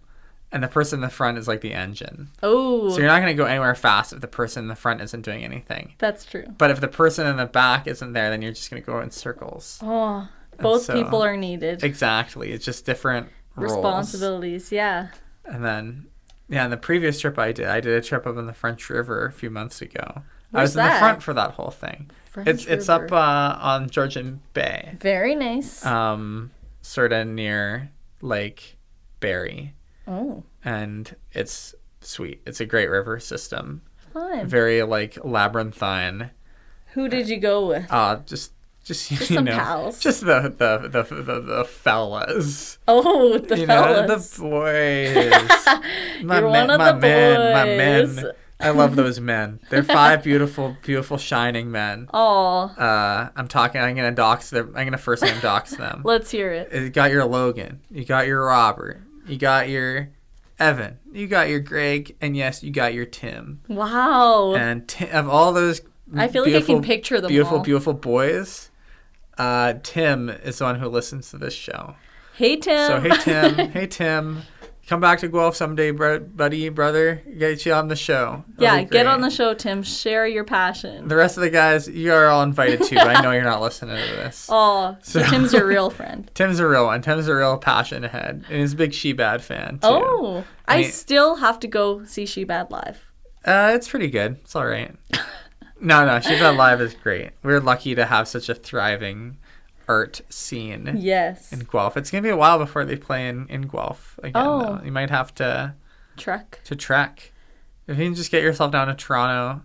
And the person in the front is like the engine. Oh. So you're not going to go anywhere fast if the person in the front isn't doing anything. That's true. But if the person in the back isn't there, then you're just going to go in circles. Oh. Both people are needed. Exactly. It's just different responsibilities. roles. Yeah. And then, in the previous trip I did a trip up in the French River a few months ago. I was in the front for that whole thing. It's up on Georgian Bay. Very nice. Sort of near Lake Barry. Oh. And it's sweet. It's a great river system. Fun. Very like labyrinthine. Who did you go with? Just some pals. Just the fellas. Oh, the fellas. The boys. My men. I love those men. They're 5 beautiful, beautiful, shining men. Oh. I'm gonna first name dox them. Let's hear it. You got your Logan. You got your Robert. You got your Evan. You got your Greg. And yes, you got your Tim. Wow. And of all those I feel like I can picture them beautiful, all. Beautiful boys, Tim is the one who listens to this show. Hey, Tim. So, hey, Tim. Hey, Tim. Come back to Guelph someday, brother. Get you on the show. That'll get on the show, Tim. Share your passion. The rest of the guys, you are all invited too, but I know you're not listening to this. Oh, so Tim's your real friend. Tim's a real one. Tim's a real passion head. And he's a big She-Bad fan, too. Oh, I still have to go see She-Bad live. It's pretty good. It's all right. No, She-Bad live is great. We're lucky to have such a thriving art scene in Guelph. It's going to be a while before they play in Guelph again, though. You might have to trek. If you can just get yourself down to Toronto,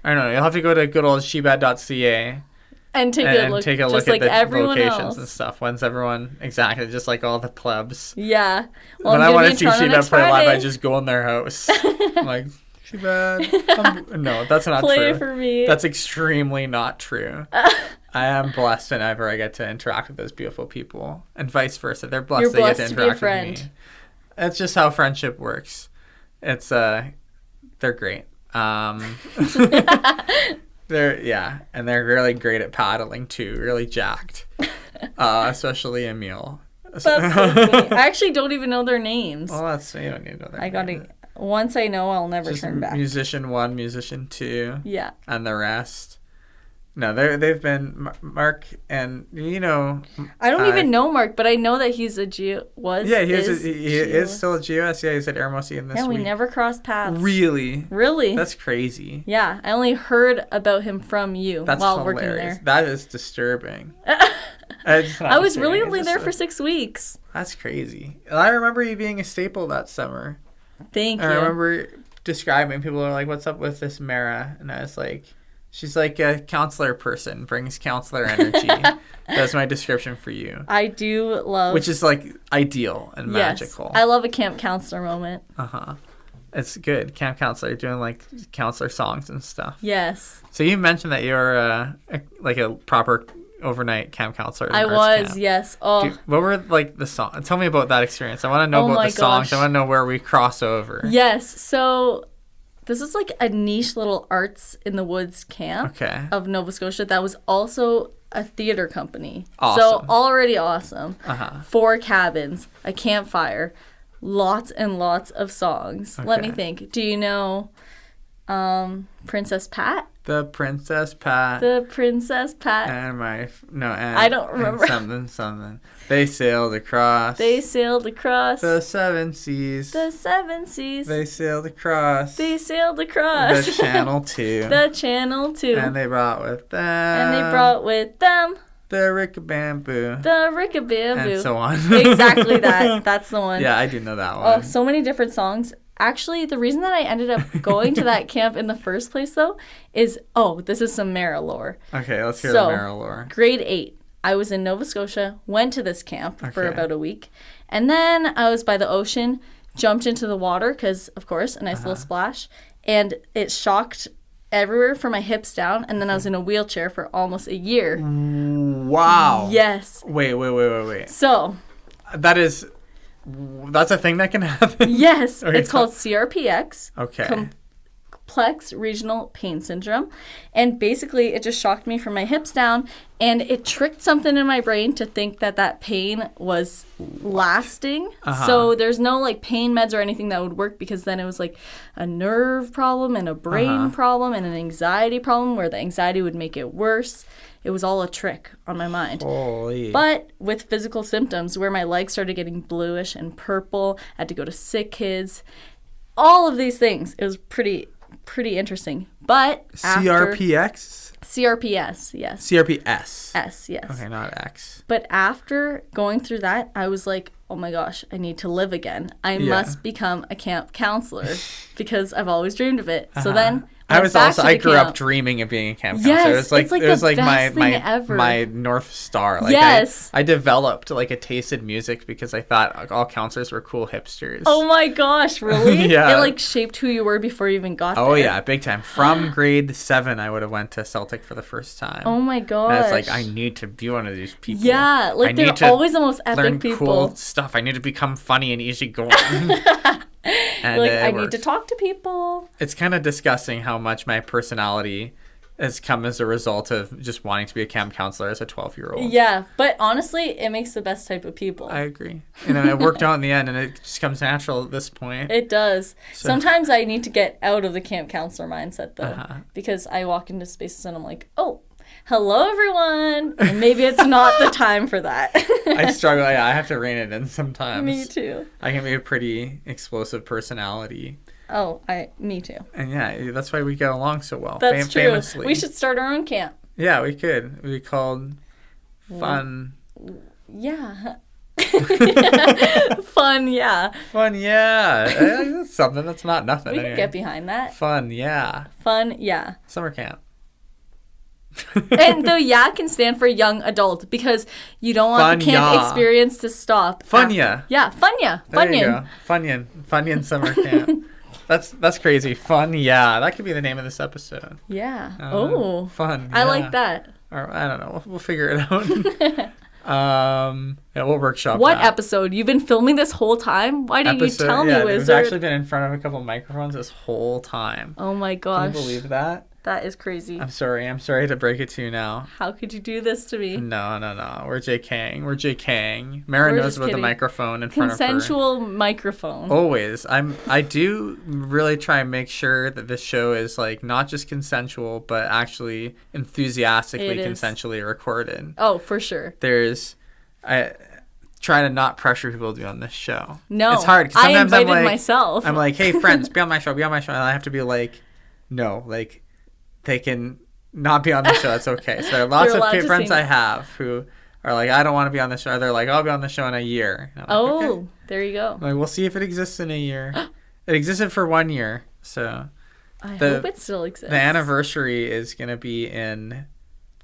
I don't know, you'll have to go to good old shebad.ca and take a look at like the locations else. And stuff. When's everyone, exactly, just like all the plebs. Yeah. Well, when I want to see She-Bad play live, I just go in their house. I'm like, She-Bad. No, that's not play true. It for me. That's extremely not true. I am blessed whenever I get to interact with those beautiful people, and vice versa. They're blessed they get to interact with me. That's just how friendship works. It's they're great. They're really great at paddling too. Really jacked, especially Emil. That's so funny. I actually don't even know their names. Well, you don't need to know their names. Once I know, I'll never turn back. Musician 1, musician 2. Yeah. And the rest. No, they've been Mark, and I don't even know Mark, but I know that he's a Geo. He is still a GOS. Yeah, he's at Airmosian this week. Yeah, we never crossed paths. Really? Really? That's crazy. Yeah, I only heard about him from you while hilarious. Working there. That is disturbing. I was really only there for 6 weeks. That's crazy. I remember you being a staple that summer. Thank you. I remember describing, people are like, "What's up with this MARAH?" And I was like, she's like a counselor person, brings counselor energy. That's my description for you. I do love... Which is like ideal and magical. I love a camp counselor moment. It's good. Camp counselor, doing like counselor songs and stuff. Yes. So you mentioned that you're like a proper overnight camp counselor. I was, camp. Yes. Oh. Dude, what were like the songs? Tell me about that experience. I want to know about the songs. I want to know where we cross over. Yes. So... this is like a niche little arts in the woods camp of Nova Scotia that was also a theater company. Awesome. So already awesome. 4 cabins, a campfire, lots and lots of songs. Let me think. Do you know Princess Pat. The Princess Pat. The Princess Pat. And I don't remember. Something. They sailed across. They sailed across. The seven seas. The seven seas. They sailed across. They sailed across. The Channel 2. The Channel 2. And they brought with them. The Rickabamboo. The Rickabamboo. And so on. Exactly that. That's the one. Yeah, I do know that one. Oh, so many different songs. Actually, the reason that I ended up going to that camp in the first place, though, is, this is some MARAH lore. Okay, let's hear the MARAH lore. Grade 8. I was in Nova Scotia, went to this camp for about a week. And then I was by the ocean, jumped into the water because, of course, a nice little splash. And it shocked everywhere from my hips down. And then I was in a wheelchair for almost a year. Wow. Yes. Wait. So. That's a thing that can happen? Yes. Okay, it's called CRPX. Okay. Complex Regional Pain Syndrome. And basically, it just shocked me from my hips down. And it tricked something in my brain to think that pain was lasting. So there's no, like, pain meds or anything that would work because then it was, like, a nerve problem and a brain problem and an anxiety problem where the anxiety would make it worse. It was all a trick on my mind. Holy. But with physical symptoms where my legs started getting bluish and purple, I had to go to sick kids. All of these things. It was pretty interesting. But CRPX? CRPS, yes. CRPS. S, yes. Okay, not X. But after going through that, I was like, oh my gosh, I need to live again. I must become a camp counselor because I've always dreamed of it. So then I grew up dreaming of being a camp counselor. Yes, it was like my North Star. Like yes. I developed like a taste in music because I thought all counselors were cool hipsters. Oh my gosh, really? Yeah. It like shaped who you were before you even got there. Oh yeah, big time. From grade 7 I would have went to Celtic for the first time. Oh my gosh. And it's like I need to be one of these people. Yeah, like they're always the most epic people. Learn cool stuff. I need to become funny and easygoing. And like I need to talk to people. It's kind of disgusting how much my personality has come as a result of just wanting to be a camp counselor as a 12-year-old. Yeah, but honestly, it makes the best type of people. I agree. It worked out in the end, and it just comes natural at this point. It does. So. Sometimes I need to get out of the camp counselor mindset, though, because I walk into spaces and I'm like, oh, hello, everyone. And maybe it's not the time for that. I struggle. Yeah, I have to rein it in sometimes. Me too. I can be a pretty explosive personality. Oh, me too. And yeah, that's why we get along so well. That's true. Famously. We should start our own camp. Yeah, we could. It'd be called Fun. Yeah. Fun, yeah. Fun, yeah. That's something. That's not nothing. We can get behind that. Fun, yeah. Fun, yeah. Summer camp. And the yeah can stand for young adult because you don't want the camp experience to stop. Funya. Yeah, funya. Funyan. Funyan summer camp. That's crazy. Fun, yeah. That could be the name of this episode. Yeah. Fun. I like that. Or I don't know. We'll figure it out. Yeah, we'll workshop What that. Episode? You've been filming this whole time? Why didn't you tell me, Wizard? We've actually been in front of a couple of microphones this whole time. Oh my gosh. Can you believe that? That is crazy. I'm sorry to break it to you now. How could you do this to me? No. We're JKing. Mara knows about the microphone in front of her. Consensual microphone. Always. I do really try and make sure that this show is like not just consensual, but actually enthusiastically consensually recorded. Oh, for sure. I try to not pressure people to be on this show. No. It's hard. Sometimes I invited myself. I'm like, hey, friends, be on my show. And I have to be like, no, like, they can not be on the show. That's okay. So there are lots of friends I have who are like, I don't want to be on the show. They're like, I'll be on the show in a year. Like, okay. There you go. I'm like, we'll see if it exists in a year. It existed for 1 year. So I hope it still exists. The anniversary is going to be in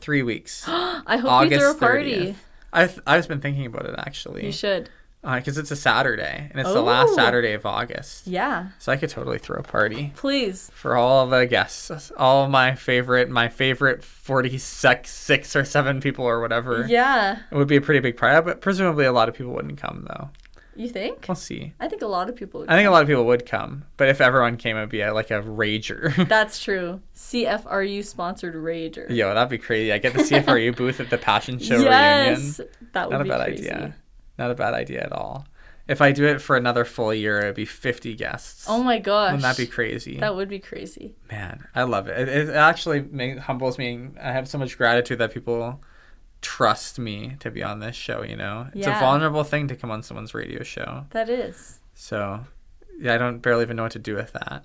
3 weeks. I hope August you throw a party. 30th. I've been thinking about it, actually. You should. Because it's a Saturday, and it's the last Saturday of August. Yeah. So I could totally throw a party. Please. For all the guests. All my favorite 46 or 7 people or whatever. Yeah. It would be a pretty big party, but presumably a lot of people wouldn't come, though. You think? We'll see. I think a lot of people would come. I think a lot of people would come, but if everyone came, it would be like a rager. That's true. CFRU sponsored rager. Yo, that'd be crazy. I get the CFRU booth at the Passion Show reunion. Yes, that would be crazy. Idea. Not a bad idea at all. if I do it for another full year, it'd be 50 guests. Oh my gosh. Wouldn't that be crazy? That would be crazy. Man, I love it. It actually humbles me. I have so much gratitude that people trust me to be on this show, you know? It's a vulnerable thing to come on someone's radio show. That is. So, yeah, I don't barely even know what to do with that.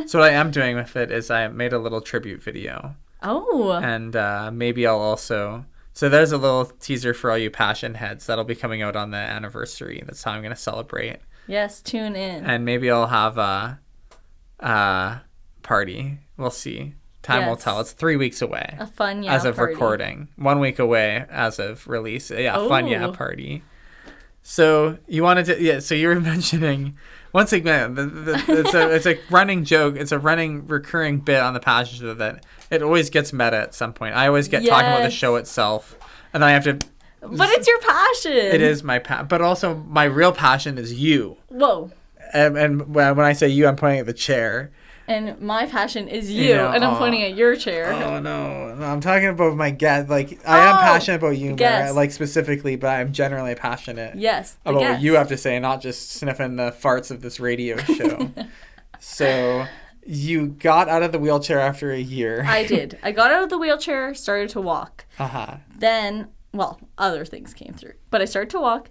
So what I am doing with it is I made a little tribute video. Oh. And maybe I'll also... So there's a little teaser for all you passion heads that'll be coming out on the anniversary. That's how I'm going to celebrate. Yes, tune in. And maybe I'll have a party. We'll see. Time will tell. It's 3 weeks away. A fun as of party. Recording. 1 week away as of release. Yeah, fun party. So you wanted to, so you were mentioning, once again, it's a running joke. It's a recurring bit on the Passion Show that it always gets meta at some point. I always get talking about the show itself, and then I have to. But it's your passion. It is my passion, but also my real passion is you. Whoa. And when I say you, I'm pointing at the chair. And my passion is you, and I'm pointing at your chair. Oh, no, I'm talking about my guest. Like, I am passionate about you, Mara, like, specifically, but I'm generally passionate about what you have to say, not just sniffing the farts of this radio show. So, you got out of the wheelchair after a year. I did. I got out of the wheelchair, started to walk. Uh-huh. Then... Well, other things came through. But I started to walk,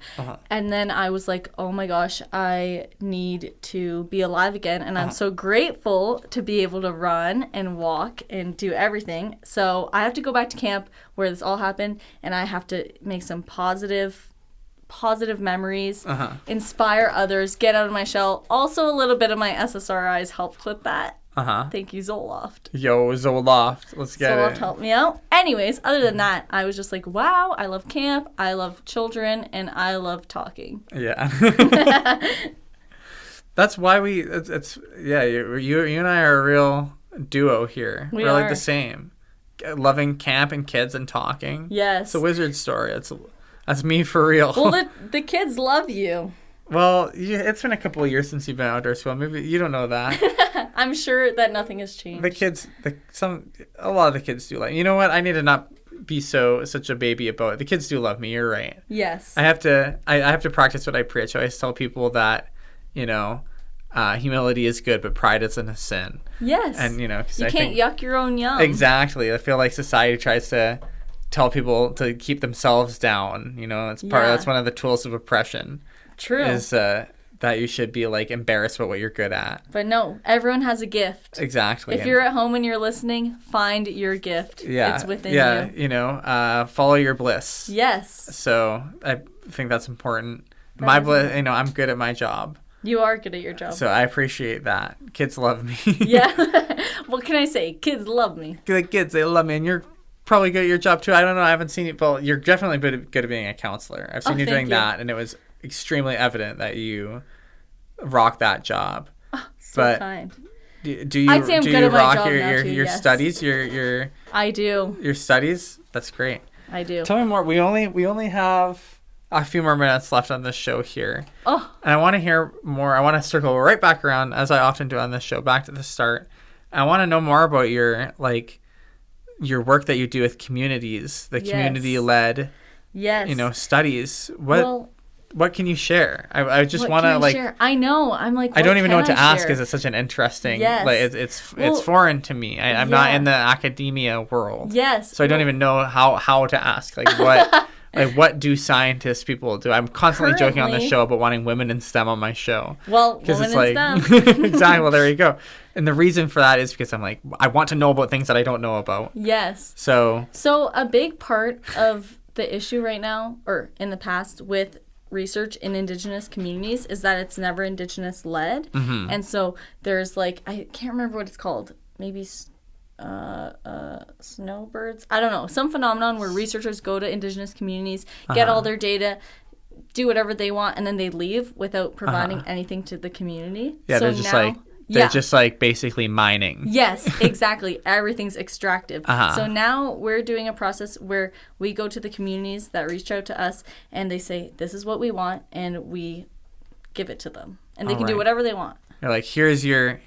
and then I was like, oh my gosh, I need to be alive again. And I'm so grateful to be able to run and walk and do everything. So I have to go back to camp where this all happened, and I have to make some positive memories, inspire others, get out of my shell. Also, a little bit of my SSRIs helped with that. Thank you, Zoloft. Yo, Zoloft. Let's get it. Zoloft helped me out. Anyways, other than that, I was just like, wow, I love camp, I love children, and I love talking. Yeah. That's why you and I are a real duo here. We're like the same. Loving camp and kids and talking. Yes. It's a wizard story. That's me for real. Well, the kids love you. Well, it's been a couple of years since you've been outdoor school. Maybe you don't know that. I'm sure that nothing has changed. The kids, a lot of the kids do like. You know what? I need to not be such a baby about it. The kids do love me. You're right. Yes. I have to practice what I preach. I always tell people that, humility is good, but pride isn't a sin. Yes. And you can't yuck your own yum. Exactly. I feel like society tries to tell people to keep themselves down. That's one of the tools of oppression. True. Is that you should be like embarrassed about what you're good at. But no, everyone has a gift. Exactly. If you're at home and you're listening, find your gift. Yeah. It's within you. Yeah, follow your bliss. Yes. So I think that's important. My bliss, I'm good at my job. You are good at your job. So I appreciate that. Kids love me. Yeah. What can I say? Kids love me. The kids, they love me. And you're probably good at your job too. I don't know. I haven't seen you. But you're definitely good at being a counselor. I've seen you doing that. And it was extremely evident that you rock that job. So kind. Do you I'd say I'm good at my rock job your now too, yes. studies? Your I do. Your studies? That's great. I do. Tell me more. We only have a few more minutes left on this show here. Oh. And I want to hear more. I want to circle right back around, as I often do on this show, back to the start. I want to know more about your work that you do with communities, the community-led studies. What can you share? I just want to share? I know. I'm like, I don't even know what to ask because it's such an interesting. Yes. It's foreign to me. I'm not in the academia world. Yes. So I don't even know how to ask. Like what what do scientists people do? I'm constantly joking on the show about wanting women in STEM on my show. Well, women in STEM. Exactly. Well, there you go. And the reason for that is because I'm like, I want to know about things that I don't know about. Yes. So a big part of the issue right now, or in the past with research in indigenous communities, is that it's never indigenous led. Mm-hmm. And so there's I can't remember what it's called, maybe snowbirds, I don't know, some phenomenon where researchers go to indigenous communities, get all their data, do whatever they want, and then they leave without providing anything to the community. Yeah, so they're just basically mining. Yes, exactly. Everything's extractive. So now we're doing a process where we go to the communities that reach out to us and they say, this is what we want, and we give it to them. And they can do whatever they want. You're like, here's your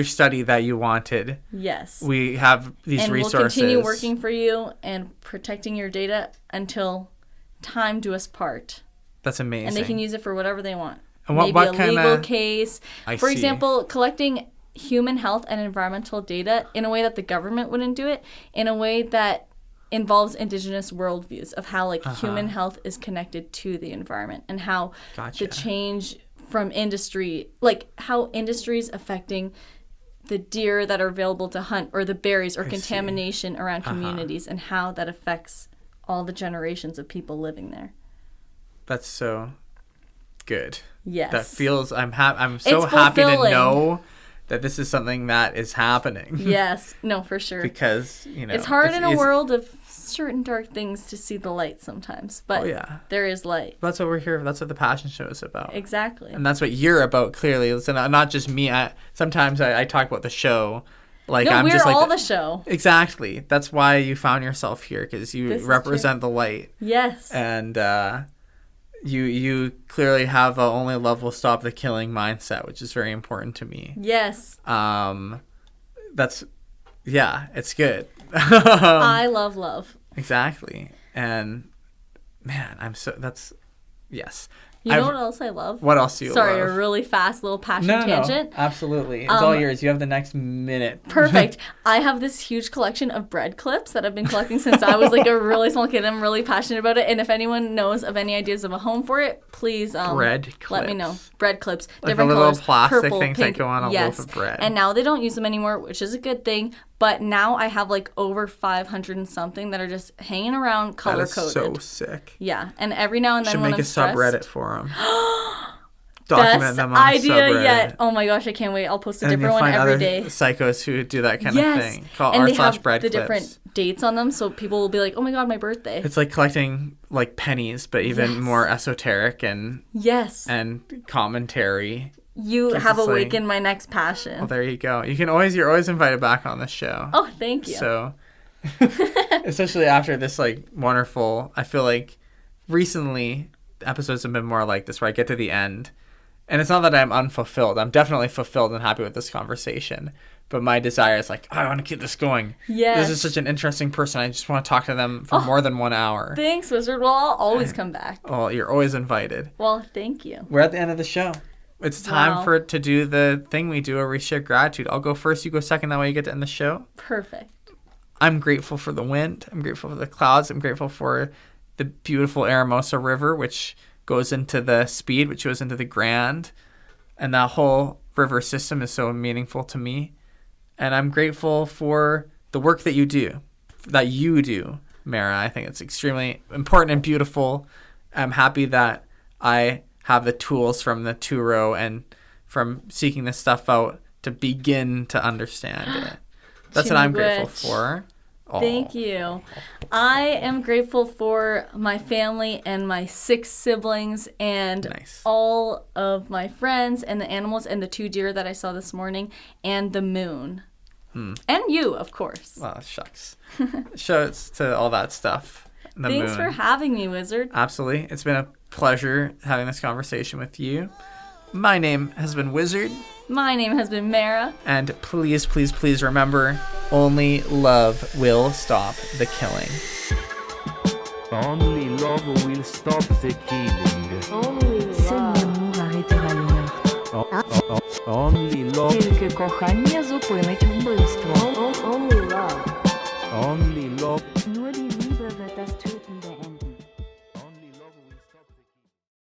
study that you wanted. Yes. We have these resources. And we'll continue working for you and protecting your data until time do us part. That's amazing. And they can use it for whatever they want. And Maybe what a kinda, legal case. For see. example, collecting human health and environmental data in a way that the government wouldn't do it, in a way that involves indigenous worldviews of how like human health is connected to the environment and how the change from industry, like how industry is affecting the deer that are available to hunt or the berries or contamination around communities and how that affects all the generations of people living there. That's so good. Yes. That feels, I'm so happy to know that this is something that is happening. Yes. No, for sure. Because, you know. It's hard in a world of certain dark things to see the light sometimes. But there is light. That's what we're here. That's what the Passion Show is about. Exactly. And that's what you're about, clearly. It's not just me. Sometimes I talk about the show. Like, no, I'm we're just like all the show. Exactly. That's why you found yourself here, because you represent the light. Yes. And you clearly have a only love will stop the killing mindset, which is very important to me. Yes. That's, it's good. I love love. Exactly. And man, yes. You know what else I love? What else do you love? Sorry, a really fast little passion tangent. No, absolutely. It's all yours. You have the next minute. Perfect. I have this huge collection of bread clips that I've been collecting since I was like a really small kid. I'm really passionate about it. And if anyone knows of any ideas of a home for it, please let me know. Bread clips. Like different the little colors. plastic purple, things pink. that go on a loaf of bread. And now they don't use them anymore, which is a good thing. But now I have like over 500 and something that are just hanging around color coded. That is so sick. Yeah. And every now and then should when make I'm stressed, a subreddit for them. Document best them on idea subreddit. yet. Oh my gosh, I can't wait. I'll post a and different one every day. Psychos who do that kind of thing. Call and they have r/bread the clips. different dates on them, so people will be like, "Oh my god, my birthday!" It's like collecting like pennies, but even more esoteric and and commentary. You have awakened my next passion. Well, there you go. You're always invited back on the show. Oh, thank you. So, especially after this like wonderful, I feel like recently the episodes have been more like this, where I get to the end. And it's not that I'm unfulfilled. I'm definitely fulfilled and happy with this conversation. But my desire is like, I want to keep this going. Yes. This is such an interesting person. I just want to talk to them for more than 1 hour. Thanks, Wizard. Well, I'll always come back. Well, you're always invited. Well, thank you. We're at the end of the show. It's time for it to do the thing we do where we share gratitude. I'll go first, you go second. That way you get to end the show. Perfect. I'm grateful for the wind. I'm grateful for the clouds. I'm grateful for the beautiful Aramosa River, which goes into the Speed, which goes into the Grand. And that whole river system is so meaningful to me. And I'm grateful for the work that you do, Mara. I think it's extremely important and beautiful. I'm happy that I have the tools from the Turo and from seeking this stuff out to begin to understand it. That's what I'm grateful for. Oh. Thank you. I am grateful for my family and my 6 siblings and all of my friends and the animals and the 2 deer that I saw this morning and the moon. And you, of course. Well, shucks. Shows to all that stuff. Thanks for having me, Wizard. Absolutely. It's been a pleasure having this conversation with you. My name has been Wizard. My name has been Mara. And please, please, please remember, only love will stop the killing. Only love will stop the killing. Only love. Only love. Тільки кохання зупинить вбивство. Only love. Only